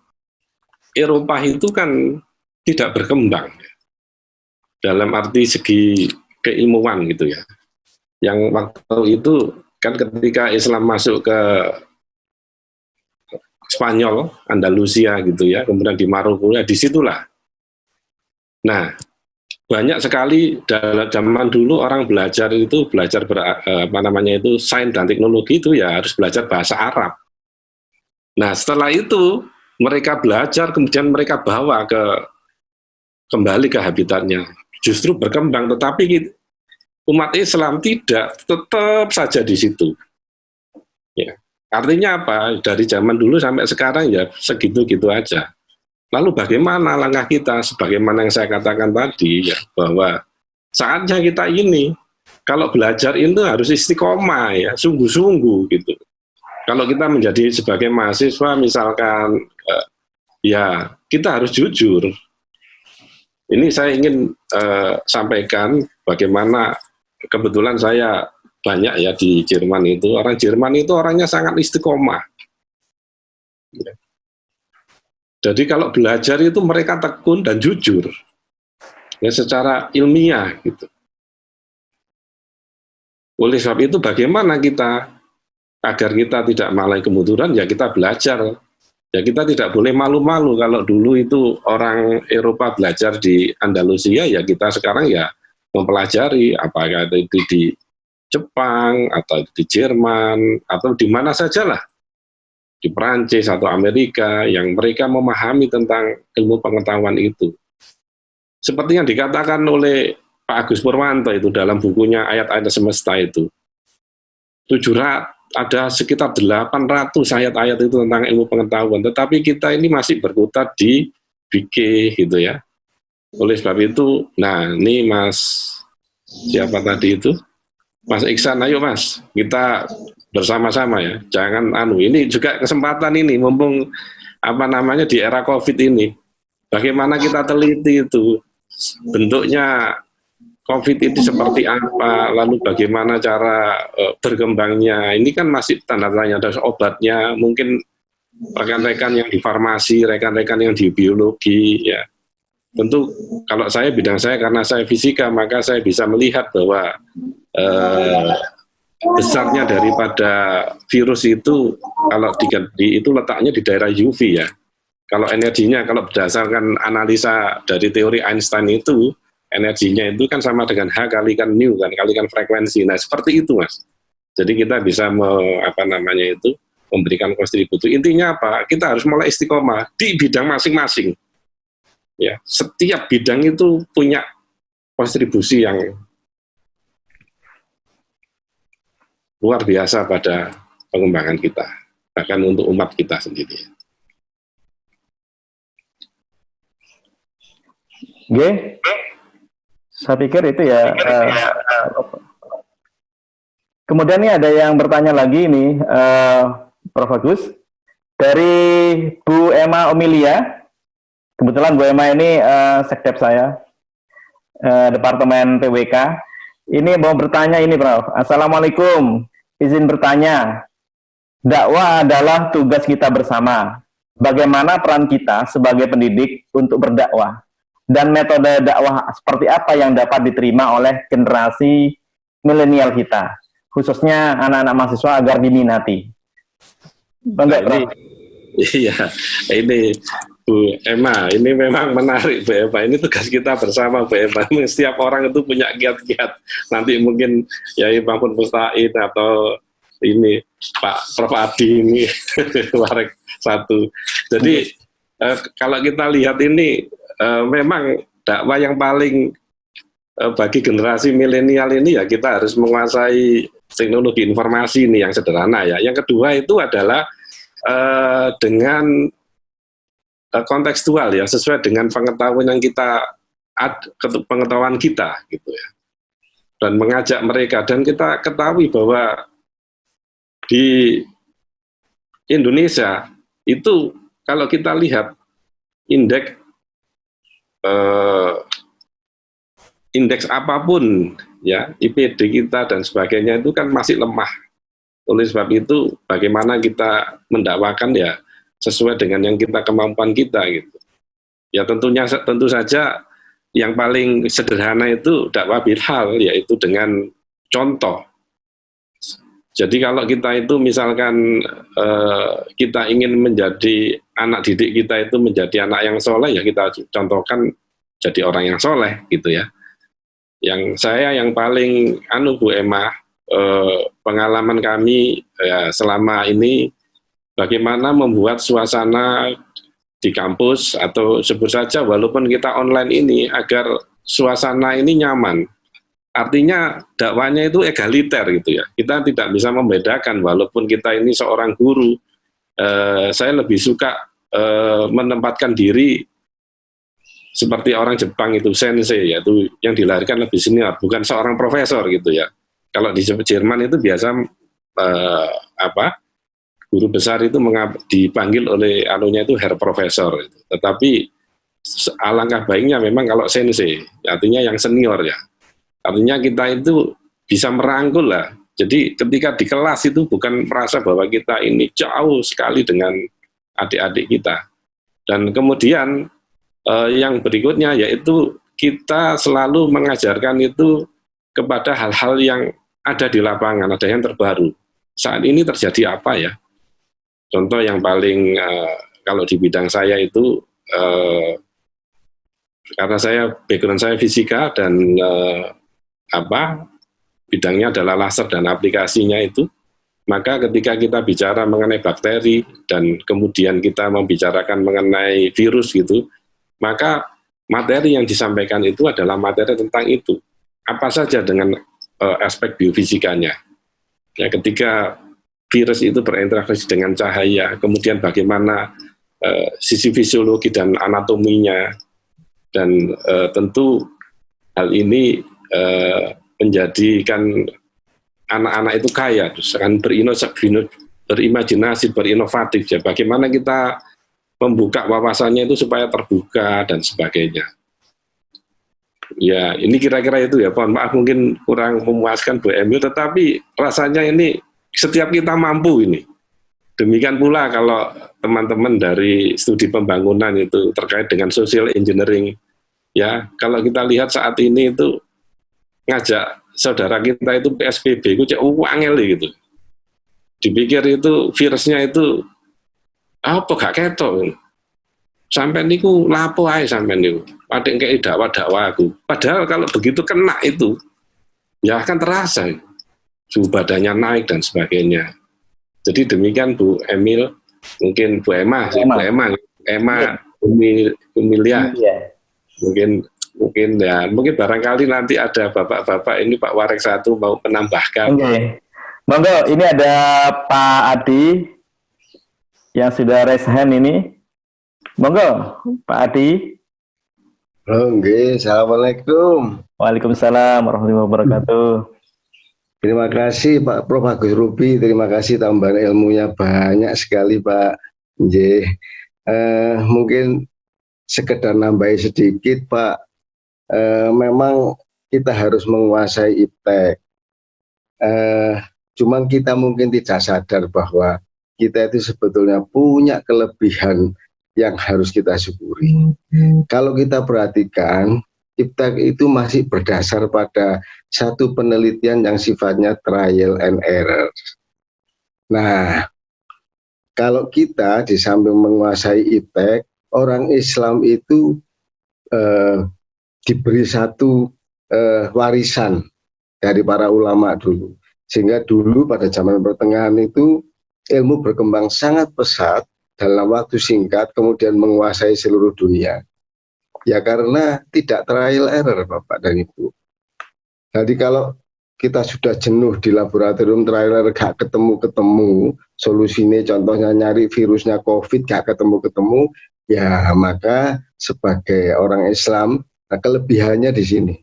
Eropa itu kan tidak berkembang ya, dalam arti segi keilmuan gitu ya. Yang waktu itu kan ketika Islam masuk ke Spanyol, Andalusia gitu ya, kemudian di Maroko, ya disitulah. Nah, banyak sekali dalam zaman dulu orang belajar sains dan teknologi itu ya harus belajar bahasa Arab. Nah, setelah itu mereka belajar, kemudian mereka bawa kembali ke habitatnya, justru berkembang, tetapi umat Islam tidak, tetap saja di situ. Ya. Artinya apa? Dari zaman dulu sampai sekarang ya segitu-gitu aja. Lalu bagaimana langkah kita? Sebagaimana yang saya katakan tadi ya, bahwa saatnya kita ini kalau belajar itu harus istiqomah ya, sungguh-sungguh gitu. Kalau kita menjadi sebagai mahasiswa misalkan ya kita harus jujur. Ini saya ingin sampaikan bagaimana kebetulan saya banyak ya di Jerman itu, orang Jerman itu orangnya sangat istiqomah. Ya. Jadi kalau belajar itu mereka tekun dan jujur, ya secara ilmiah gitu. Oleh sebab itu bagaimana kita agar kita tidak mengalami kemunduran, ya kita belajar. Ya kita tidak boleh malu-malu kalau dulu itu orang Eropa belajar di Andalusia, ya kita sekarang ya mempelajari apakah itu di Jepang atau di Jerman atau di mana sajalah, di Perancis atau Amerika, yang mereka memahami tentang ilmu pengetahuan itu. Seperti yang dikatakan oleh Pak Agus Purwanto itu dalam bukunya Ayat-Ayat Semesta itu. Ada sekitar 800 ayat-ayat itu tentang ilmu pengetahuan, tetapi kita ini masih berkutat di BK gitu ya. Oleh sebab itu, nah ini Mas, siapa tadi itu? Mas Iksan, ayo Mas, kita bersama-sama ya, jangan ini juga kesempatan ini, mumpung di era COVID ini, bagaimana kita teliti itu, bentuknya COVID itu seperti apa, lalu bagaimana cara berkembangnya. Ini kan masih tanda tanya, ada obatnya, mungkin rekan-rekan yang di farmasi, rekan-rekan yang di biologi, ya. Tentu kalau bidang saya, karena saya fisika, maka saya bisa melihat bahwa besarnya daripada virus itu, kalau itu letaknya di daerah UV ya. Kalau energinya, kalau berdasarkan analisa dari teori Einstein itu, energinya itu kan sama dengan H kalikan nu kan, kalikan frekuensi. Nah, seperti itu Mas. Jadi kita bisa memberikan kontribusi. Intinya apa? Kita harus mulai istiqomah di bidang masing-masing. Ya, setiap bidang itu punya kontribusi yang luar biasa pada pengembangan kita, bahkan untuk umat kita sendiri. Oke. Saya pikir itu ya. Kemudian ini ada yang bertanya lagi nih, Prof. Agus, dari Bu Emma Omilia. Kebetulan Bu Emma ini sekdep saya, Departemen PWK. Ini mau bertanya ini, Prof. Assalamualaikum. Izin bertanya. Dakwah adalah tugas kita bersama. Bagaimana peran kita sebagai pendidik untuk berdakwah? Dan metode dakwah seperti apa yang dapat diterima oleh generasi milenial kita, khususnya anak-anak mahasiswa agar diminati. Iya, ini Bu Emma, ini memang menarik Bu Emma, ini tugas kita bersama Bu Emma. Setiap orang itu punya kiat-kiat, nanti mungkin ya Bang Pun Mustain atau ini Pak Prof Adi ini warek satu. Jadi kalau kita lihat ini memang dakwah yang paling bagi generasi milenial ini ya kita harus menguasai teknologi informasi ini yang sederhana ya. Yang kedua itu adalah dengan kontekstual ya, sesuai dengan pengetahuan yang pengetahuan kita gitu ya. dan mengajak mereka. Dan kita ketahui bahwa di Indonesia itu kalau kita lihat indeks apapun ya, IPD kita dan sebagainya itu kan masih lemah. Oleh sebab itu bagaimana kita mendakwakan ya sesuai dengan yang kemampuan kita gitu. Ya tentu saja yang paling sederhana itu dakwah bilhal, yaitu dengan contoh. Jadi kalau kita itu misalkan kita ingin menjadi anak didik kita itu menjadi anak yang soleh, ya kita contohkan jadi orang yang soleh gitu ya. Yang saya yang paling Bu Emma, pengalaman kami ya, selama ini bagaimana membuat suasana di kampus atau sebut saja walaupun kita online ini agar suasana ini nyaman. Artinya dakwanya itu egaliter gitu ya. Kita tidak bisa membedakan walaupun kita ini seorang guru. Saya lebih suka menempatkan diri seperti orang Jepang itu sensei, yaitu yang dilahirkan lebih senior, bukan seorang profesor gitu ya. Kalau di Jerman itu biasa guru besar itu dipanggil oleh anunya itu Herr Profesor. Tetapi alangkah baiknya memang kalau sensei, artinya yang senior ya. Artinya kita itu bisa merangkul lah. Jadi ketika di kelas itu bukan merasa bahwa kita ini jauh sekali dengan adik-adik kita. Dan kemudian yang berikutnya yaitu kita selalu mengajarkan itu kepada hal-hal yang ada di lapangan, ada yang terbaru. Saat ini terjadi apa ya? Contoh yang paling kalau di bidang saya itu karena background saya fisika dan bidangnya adalah laser dan aplikasinya itu, maka ketika kita bicara mengenai bakteri dan kemudian kita membicarakan mengenai virus gitu, maka materi yang disampaikan itu adalah materi tentang itu. Apa saja dengan aspek biofisikanya. Ya, ketika virus itu berinteraksi dengan cahaya, kemudian bagaimana sisi fisiologi dan anatominya, dan tentu hal ini menjadikan anak-anak itu kaya, terus akan berimajinasi, berinovatif. Ya, bagaimana kita membuka wawasannya itu supaya terbuka dan sebagainya. Ya, ini kira-kira itu ya. Mohon maaf mungkin kurang memuaskan Bu Emil, tetapi rasanya ini setiap kita mampu ini. Demikian pula kalau teman-teman dari studi pembangunan itu terkait dengan social engineering. Ya, kalau kita lihat saat ini itu ngajak saudara kita itu PSBB itu cek wangel gitu. Dipikir itu virusnya itu apa gak ketok. Sampai niku lapo ae sampai niku. Padahal kayak dakwa aku. Padahal kalau begitu kena itu ya akan terasa. Suhu badannya naik dan sebagainya. Jadi demikian Bu Emil, mungkin Bu Emma, Umilia. Mungkin barangkali nanti ada bapak-bapak ini Pak Warek satu mau menambahkan. Oke. Monggo, ini ada Pak Adi yang sudah raise hand ini. Monggo, Pak Adi. Oke, Assalamualaikum. Waalaikumsalam warahmatullahi wabarakatuh. Terima kasih Pak Prof. Agus Ruby, terima kasih tambahan ilmunya banyak sekali Pak. Mungkin sekedar nambahi sedikit Pak. Memang kita harus menguasai iptek. Cuman kita mungkin tidak sadar bahwa kita itu sebetulnya punya kelebihan yang harus kita syukuri. Kalau kita perhatikan, iptek itu masih berdasar pada satu penelitian yang sifatnya trial and error. Nah, kalau kita di samping menguasai iptek, orang Islam itu diberi satu warisan dari para ulama dulu. Sehingga dulu pada zaman pertengahan itu ilmu berkembang sangat pesat dalam waktu singkat, kemudian menguasai seluruh dunia. Ya karena tidak trial error Bapak dan Ibu. Jadi kalau kita sudah jenuh di laboratorium trial error gak ketemu-ketemu solusinya, contohnya nyari virusnya COVID gak ketemu-ketemu, ya maka sebagai orang Islam, nah kelebihannya di sini.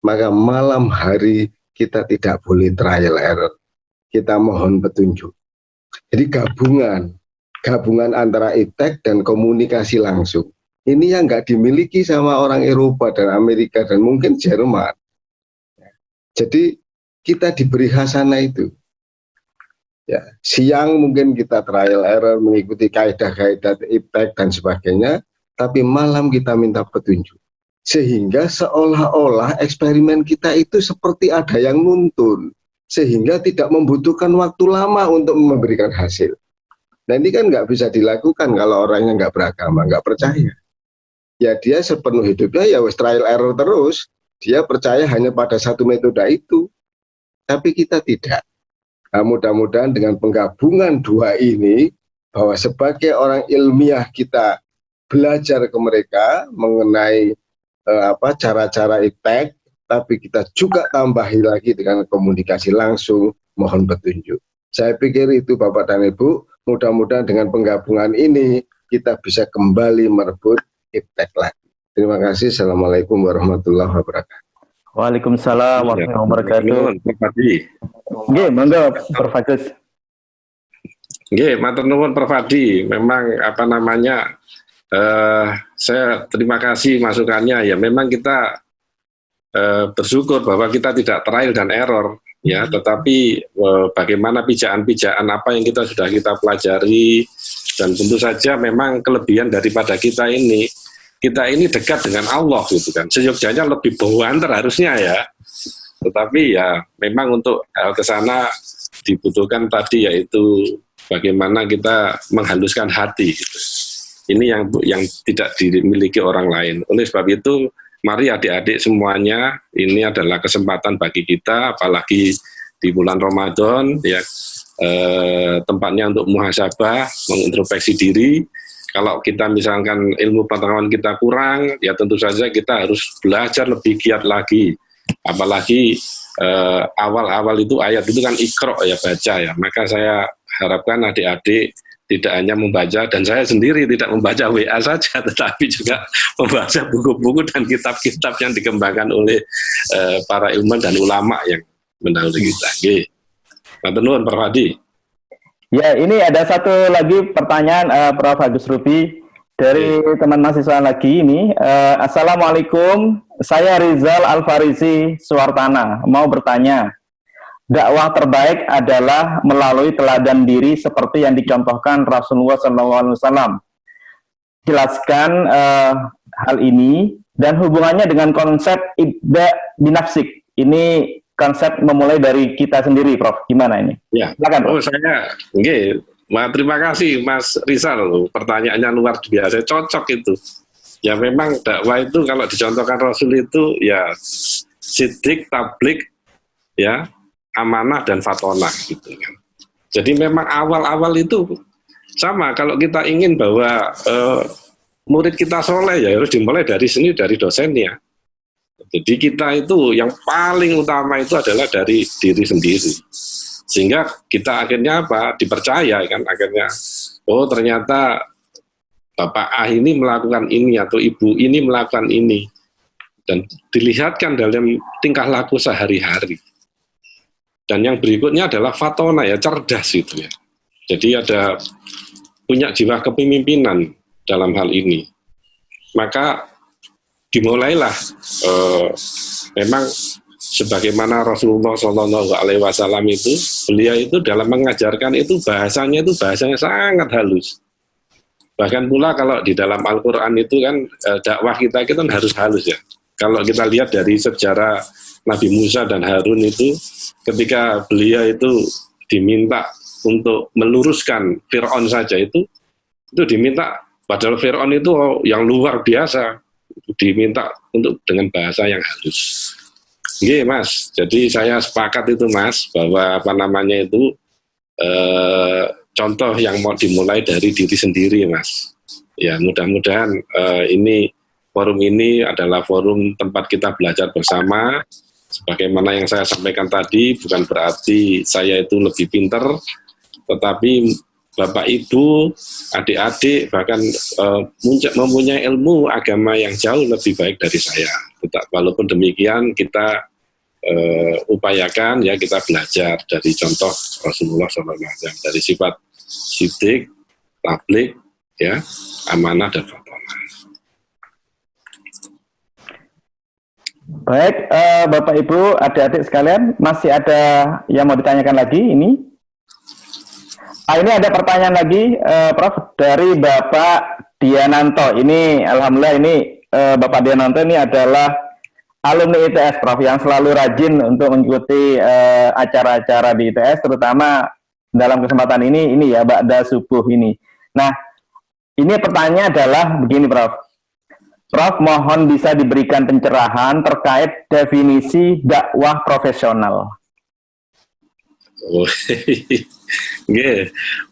maka malam hari kita tidak boleh trial error. Kita mohon petunjuk. Jadi gabungan antara iptek dan komunikasi langsung. Ini yang nggak dimiliki sama orang Eropa dan Amerika dan mungkin Jerman. Jadi kita diberi hasanah itu. Ya, siang mungkin kita trial error mengikuti kaidah-kaidah iptek dan sebagainya, tapi malam kita minta petunjuk. Sehingga seolah-olah eksperimen kita itu seperti ada yang nuntun, sehingga tidak membutuhkan waktu lama untuk memberikan hasil. Nah ini kan nggak bisa dilakukan kalau orangnya nggak beragama, nggak percaya. Ya dia sepenuh hidupnya ya wes trial error terus, dia percaya hanya pada satu metode itu. Tapi kita tidak. Nah, mudah-mudahan dengan penggabungan dua ini, bahwa sebagai orang ilmiah kita belajar ke mereka mengenai cara-cara iptek, tapi kita juga tambahi lagi dengan komunikasi langsung, mohon petunjuk. Saya pikir itu Bapak dan Ibu, mudah-mudahan dengan penggabungan ini kita bisa kembali merebut iptek lagi. Terima kasih. Assalamualaikum warahmatullahi wabarakatuh. Waalaikumsalam warahmatullahi wabarakatuh. Nggih, monggo Prof. Agus. Nggih, matur nuwun Prof. Hadi. Memang saya terima kasih masukannya. Ya memang kita bersyukur bahwa kita tidak trial dan error ya, tetapi bagaimana pijaan-pijaan apa yang sudah kita pelajari, dan tentu saja memang kelebihan daripada kita ini dekat dengan Allah gitu kan. Seyogyanya lebih banter harusnya ya. Tetapi ya memang untuk hal ke sana dibutuhkan tadi yaitu bagaimana kita menghaluskan hati gitu. Ini yang tidak dimiliki orang lain. Oleh sebab itu mari adik-adik semuanya, ini adalah kesempatan bagi kita, apalagi di bulan Ramadan ya, tempatnya untuk muhasabah, mengintrospeksi diri. Kalau kita misalkan ilmu pengetahuan kita kurang, ya tentu saja kita harus belajar lebih giat lagi. Apalagi awal-awal itu ayat itu kan ikro ya, baca ya. Maka saya harapkan adik-adik tidak hanya membaca, dan saya sendiri tidak membaca WA saja, tetapi juga membaca buku-buku dan kitab-kitab yang dikembangkan oleh para ilmuwan dan ulama yang mendahului kita. Oke. Matur nuwun Prof. Hadi. Ya, ini ada satu lagi pertanyaan Prof. Agus Ruby dari teman mahasiswa lagi ini. Assalamualaikum, saya Rizal Alfarizi Suwartana, mau bertanya. Dakwah terbaik adalah melalui teladan diri seperti yang dicontohkan Rasulullah SAW. Jelaskan hal ini dan hubungannya dengan konsep ibda binafsik. Ini konsep memulai dari kita sendiri, Prof. Gimana ini? Ya. Silakan, Prof. Terima kasih Mas Rizal. Pertanyaannya luar biasa, cocok itu. Ya memang dakwah itu kalau dicontohkan Rasul itu ya sidik, tablik, ya amanah dan fatonah gitu kan. Jadi memang awal-awal itu sama, kalau kita ingin bahwa murid kita soleh ya harus dimulai dari sini, dari dosennya. Jadi kita itu yang paling utama itu adalah dari diri sendiri. Sehingga kita akhirnya dipercaya kan, akhirnya oh ternyata Bapak A ini melakukan ini atau Ibu ini melakukan ini, dan dilihatkan dalam tingkah laku sehari-hari. Dan yang berikutnya adalah fatona ya, cerdas itu ya. Jadi ada punya jiwa kepemimpinan dalam hal ini. Maka dimulailah memang sebagaimana Rasulullah SAW itu, beliau itu dalam mengajarkan itu bahasanya sangat halus. Bahkan pula kalau di dalam Al-Quran itu kan dakwah kita kan harus halus ya. Kalau kita lihat dari sejarah Nabi Musa dan Harun itu, ketika beliau itu diminta untuk meluruskan Fir'aun saja itu diminta, padahal Fir'aun itu yang luar biasa, diminta untuk dengan bahasa yang halus. Oke Mas, jadi saya sepakat itu Mas, bahwa contoh yang mau dimulai dari diri sendiri Mas. Ya mudah-mudahan ini forum ini adalah forum tempat kita belajar bersama. Sebagaimana yang saya sampaikan tadi, bukan berarti saya itu lebih pinter, tetapi Bapak Ibu, adik-adik bahkan mempunyai ilmu agama yang jauh lebih baik dari saya. Walaupun demikian kita upayakan ya, kita belajar dari contoh Rasulullah SAW, dari sifat sidik, tablik, ya, amanah dan fatonah. Baik, Bapak Ibu, adik-adik sekalian, masih ada yang mau ditanyakan lagi ini? Ini ada pertanyaan lagi, Prof, dari Bapak Diananto. Ini, alhamdulillah ini Bapak Diananto ini adalah alumni ITS, Prof, yang selalu rajin untuk mengikuti acara-acara di ITS, terutama dalam kesempatan ini ya, ba'da subuh ini. Nah, ini pertanyaannya adalah begini, Prof. Prof, mohon bisa diberikan pencerahan terkait definisi dakwah profesional. Oh,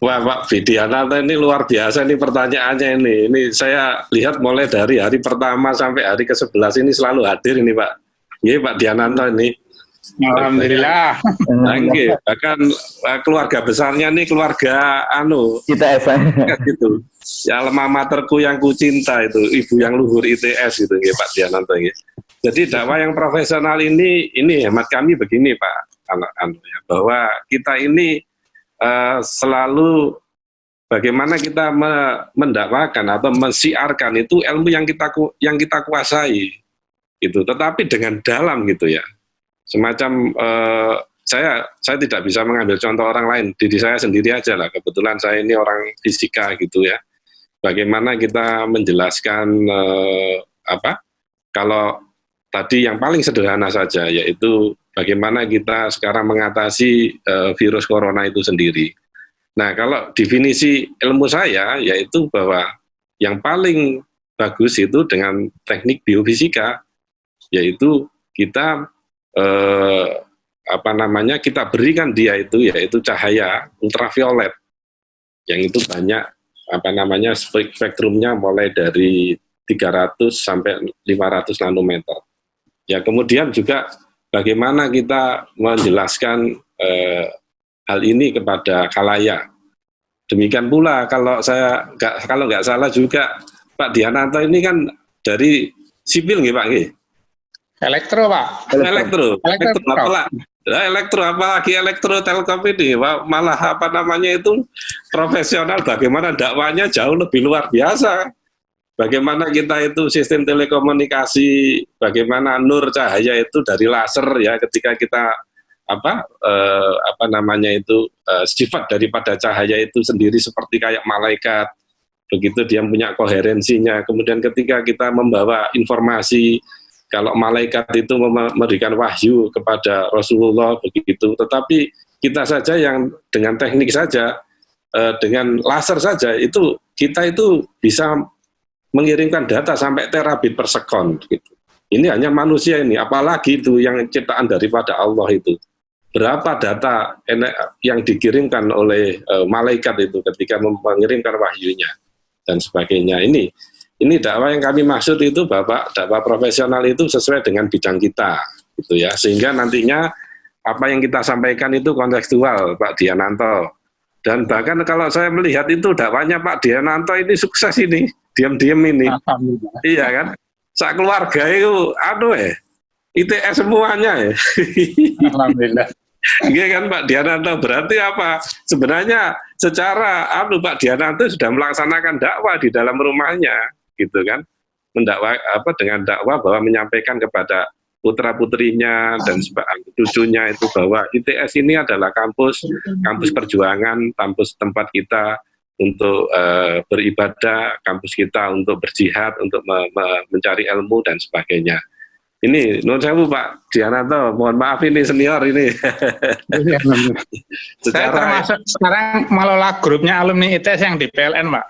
wah Pak Bidiana ini luar biasa nih pertanyaannya ini. Ini saya lihat mulai dari hari pertama sampai hari ke-11 ini selalu hadir ini Pak. Nggih Pak Diananto ini. Alhamdulillah. Bahkan keluarga besarnya nih keluarga ITS gitu. Ya alma materku yang kucinta itu, ibu yang luhur ITS gitu nggih Pak Diananto nggih. Jadi dakwah yang profesional ini hemat kami begini Pak. Ya, bahwa kita ini selalu bagaimana kita mendakwakan atau mensiarkan itu ilmu yang kita kuasai itu, tetapi dengan dalam gitu ya, semacam saya tidak bisa mengambil contoh orang lain, diri saya sendiri aja lah, kebetulan saya ini orang fisika gitu ya, bagaimana kita menjelaskan kalau tadi yang paling sederhana saja, yaitu bagaimana kita sekarang mengatasi virus corona itu sendiri. Nah, kalau definisi ilmu saya, yaitu bahwa yang paling bagus itu dengan teknik biofisika, yaitu kita kita berikan dia itu, yaitu cahaya ultraviolet, yang itu banyak spektrumnya mulai dari 300 sampai 500 nanometer. Ya, kemudian juga bagaimana kita menjelaskan hal ini kepada khalayak. Demikian pula kalau nggak salah juga Pak Diananto ini kan dari sipil nggih Pak nggih? Elektro Pak. Elektro apalagi elektro telkom ini malah itu profesional, bagaimana dakwanya jauh lebih luar biasa. Bagaimana kita itu sistem telekomunikasi, bagaimana nur cahaya itu dari laser ya, ketika kita sifat daripada cahaya itu sendiri seperti kayak malaikat, begitu dia punya koherensinya. Kemudian ketika kita membawa informasi, kalau malaikat itu memberikan wahyu kepada Rasulullah begitu, tetapi kita saja yang dengan teknik saja, dengan laser saja itu kita itu bisa mengirimkan data sampai terabit per sekon gitu. Ini hanya manusia ini, apalagi itu yang ciptaan daripada Allah itu. Berapa data yang dikirimkan oleh malaikat itu ketika mengirimkan wahyunya dan sebagainya. Ini dakwah yang kami maksud itu Bapak, dakwah profesional itu sesuai dengan bidang kita gitu ya. Sehingga nantinya apa yang kita sampaikan itu kontekstual Pak Diananto. Dan bahkan kalau saya melihat itu dakwahnya Pak Diananto ini sukses ini. Diam-diam ini, iya kan? Sak keluarga itu, ITS semuanya ya. Alhamdulillah. Iya kan Pak Diananto, berarti apa? Sebenarnya secara Pak Diananto sudah melaksanakan dakwah di dalam rumahnya, gitu kan? Mendakwa dengan dakwah bahwa menyampaikan kepada putra putrinya dan cucunya itu bahwa ITS ini adalah kampus perjuangan, kampus tempat kita untuk beribadah, kampus kita untuk berjihad, untuk mencari ilmu dan sebagainya. Ini nuwun sewu Pak Diananto, mohon maaf ini senior ini. Saya termasuk sekarang mengelola grupnya alumni ITS yang di PLN Pak.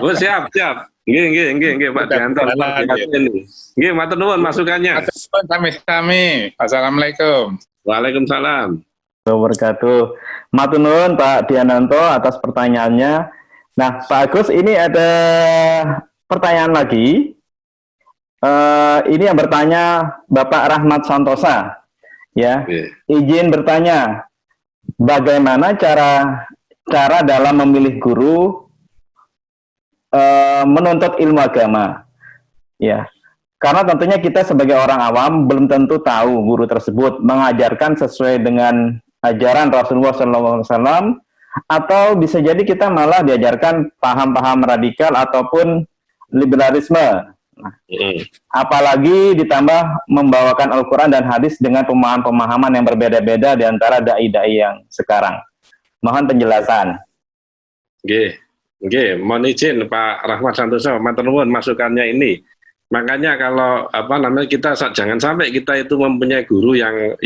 Oh, siap. Nggih Pak Diananto. Nggih, matur nuwun masukannya. Kami. Assalamualaikum. Waalaikumsalam. Wabarakatuh. Matur nuwun Pak Diananto atas pertanyaannya. Nah, Pak Agus, ini ada pertanyaan lagi. Ini yang bertanya Bapak Rahmat Santosa. Ya, izin bertanya, bagaimana cara dalam memilih guru menuntut ilmu agama? Ya, Karena tentunya kita sebagai orang awam belum tentu tahu guru tersebut mengajarkan sesuai dengan ajaran Rasulullah SAW, atau bisa jadi kita malah diajarkan paham-paham radikal ataupun liberalisme. Nah, apalagi ditambah membawakan Al-Quran dan hadis dengan pemahaman-pemahaman yang berbeda-beda di antara dai-dai yang sekarang. Mohon penjelasan. Oke, mohon izin Pak Rahmat Santoso, matur nuwun masukannya ini. Makanya kalau kita jangan sampai kita itu mempunyai guru yang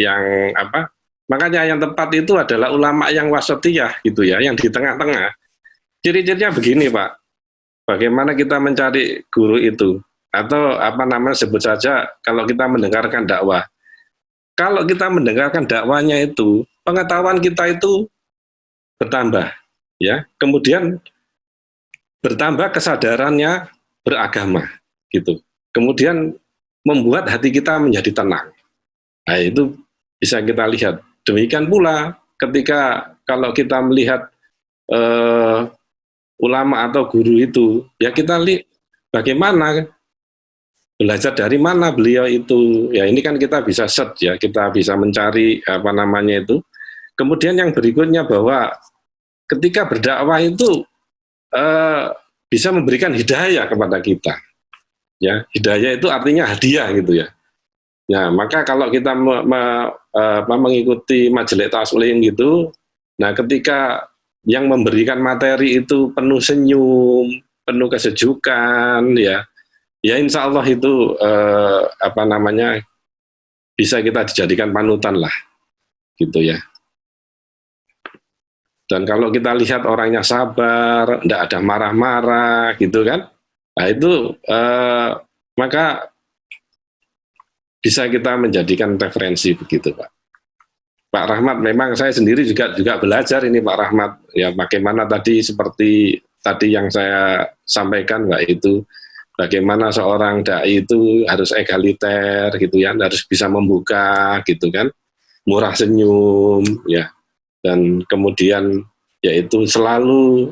makanya yang tepat itu adalah ulama yang wasatiyah gitu ya, yang di tengah-tengah. Ciri-cirinya begini Pak, bagaimana kita mencari guru itu, atau sebut saja kalau kita mendengarkan dakwah. Kalau kita mendengarkan dakwanya itu, pengetahuan kita itu bertambah, ya. Kemudian bertambah kesadarannya beragama, gitu. Kemudian membuat hati kita menjadi tenang. Nah, itu bisa kita lihat. Demikian pula ketika kalau kita melihat ulama atau guru itu, ya kita lihat bagaimana, belajar dari mana beliau itu. Ya ini kan kita bisa search ya, kita bisa mencari itu. Kemudian yang berikutnya bahwa ketika berdakwah itu bisa memberikan hidayah kepada kita. Ya, hidayah itu artinya hadiah gitu ya. Ya, maka kalau kita mengikuti majelis taslim gitu, nah ketika yang memberikan materi itu penuh senyum, penuh kesejukan, ya insya Allah itu bisa kita dijadikan panutan lah, gitu ya. Dan kalau kita lihat orangnya sabar, tidak ada marah-marah, gitu kan? Nah itu maka bisa kita menjadikan referensi begitu Pak. Pak Rahmat, memang saya sendiri juga belajar ini Pak Rahmat, ya bagaimana tadi seperti tadi yang saya sampaikan Pak, itu bagaimana seorang dai itu harus egaliter gitu ya, harus bisa membuka gitu kan, murah senyum ya, dan kemudian yaitu selalu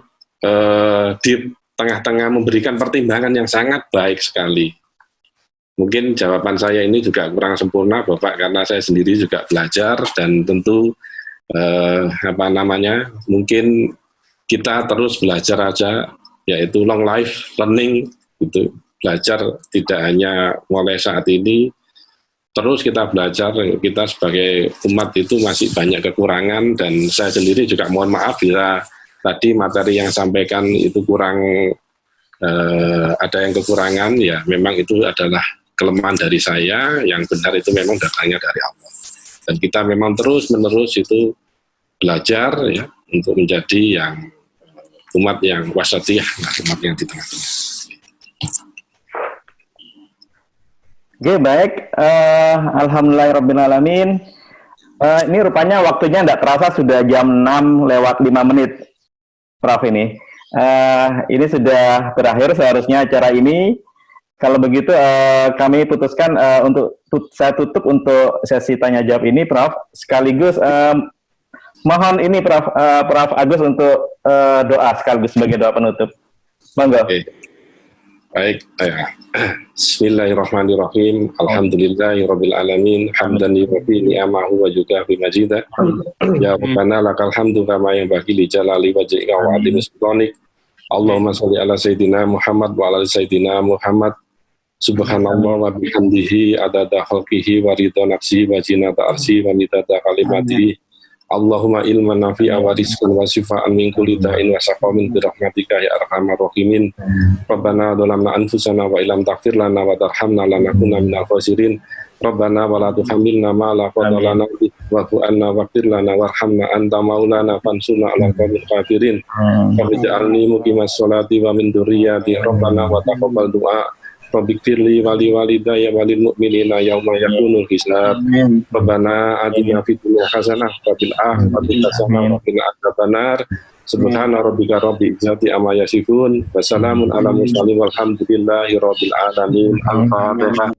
di tengah-tengah memberikan pertimbangan yang sangat baik sekali. Mungkin jawaban saya ini juga kurang sempurna Bapak, karena saya sendiri juga belajar dan tentu mungkin kita terus belajar aja, yaitu long life learning gitu. Belajar tidak hanya mulai saat ini, terus kita belajar. Kita sebagai umat itu masih banyak kekurangan, dan saya sendiri juga mohon maaf bila tadi materi yang sampaikan itu kurang ada yang kekurangan, ya memang itu adalah kelemahan dari saya. Yang benar itu memang datangnya dari Allah, dan kita memang terus-menerus itu belajar ya untuk menjadi yang umat yang wasatiyah, umat yang di tengah-tengah. Oke, baik. Alhamdulillahirrabbilalamin. Ini rupanya waktunya tidak terasa sudah jam 6:05, Prof. Ini sudah berakhir seharusnya acara ini. Kalau begitu kami putuskan saya tutup untuk sesi tanya jawab ini, Prof. Sekaligus mohon ini Prof Agus untuk doa sekaligus sebagai doa penutup. Monggo. Baik, Bismillahirrahmanirrahim. Alhamdulillahirabbil alamin, hamdan yuwaffi ni'amahu wa yukafi majidah. Ya Rabbana lakal hamdu kama yanbaghi li jalali wajhika wa 'azimi sultanik. Allahumma shalli ala sayidina Muhammad wa ala sayidina Muhammad. Subhanallah wa bihamdihi adada khalqihi wa ridha nafsihi wa zinata arsyihi wa midada kalimatihi. Allahumma ilman nafi'a wa rizqan wa shifaan min kulli da'in wa saqamin bi rahmatika ya arhamar rahimin. Rabbana dhalamna anfusana wa illam taghfir lana wa tarhamna lanakunanna minal khasirin. Rabbana wa la tuhammilna ma la taqata lana wa'fu 'anna waghfir lana warhamna anta maulana fansurna 'alal qawmil kafirin. Waj'alni muqimas sholati wa min dzurriyyati. Rabbana wa taqabbal du'a. Rabbighfirli wa li walidayya wa lil mu'minina yauma yakunul hisab. Rabbana atina fid dunya hasanah wa fil akhirati hasanah wa qina adzabannar. Subhana rabbika rabbil izzati amma yasifun wa salamun ala mursalin walhamdulillahi rabbil alamin. Al-Fatihah.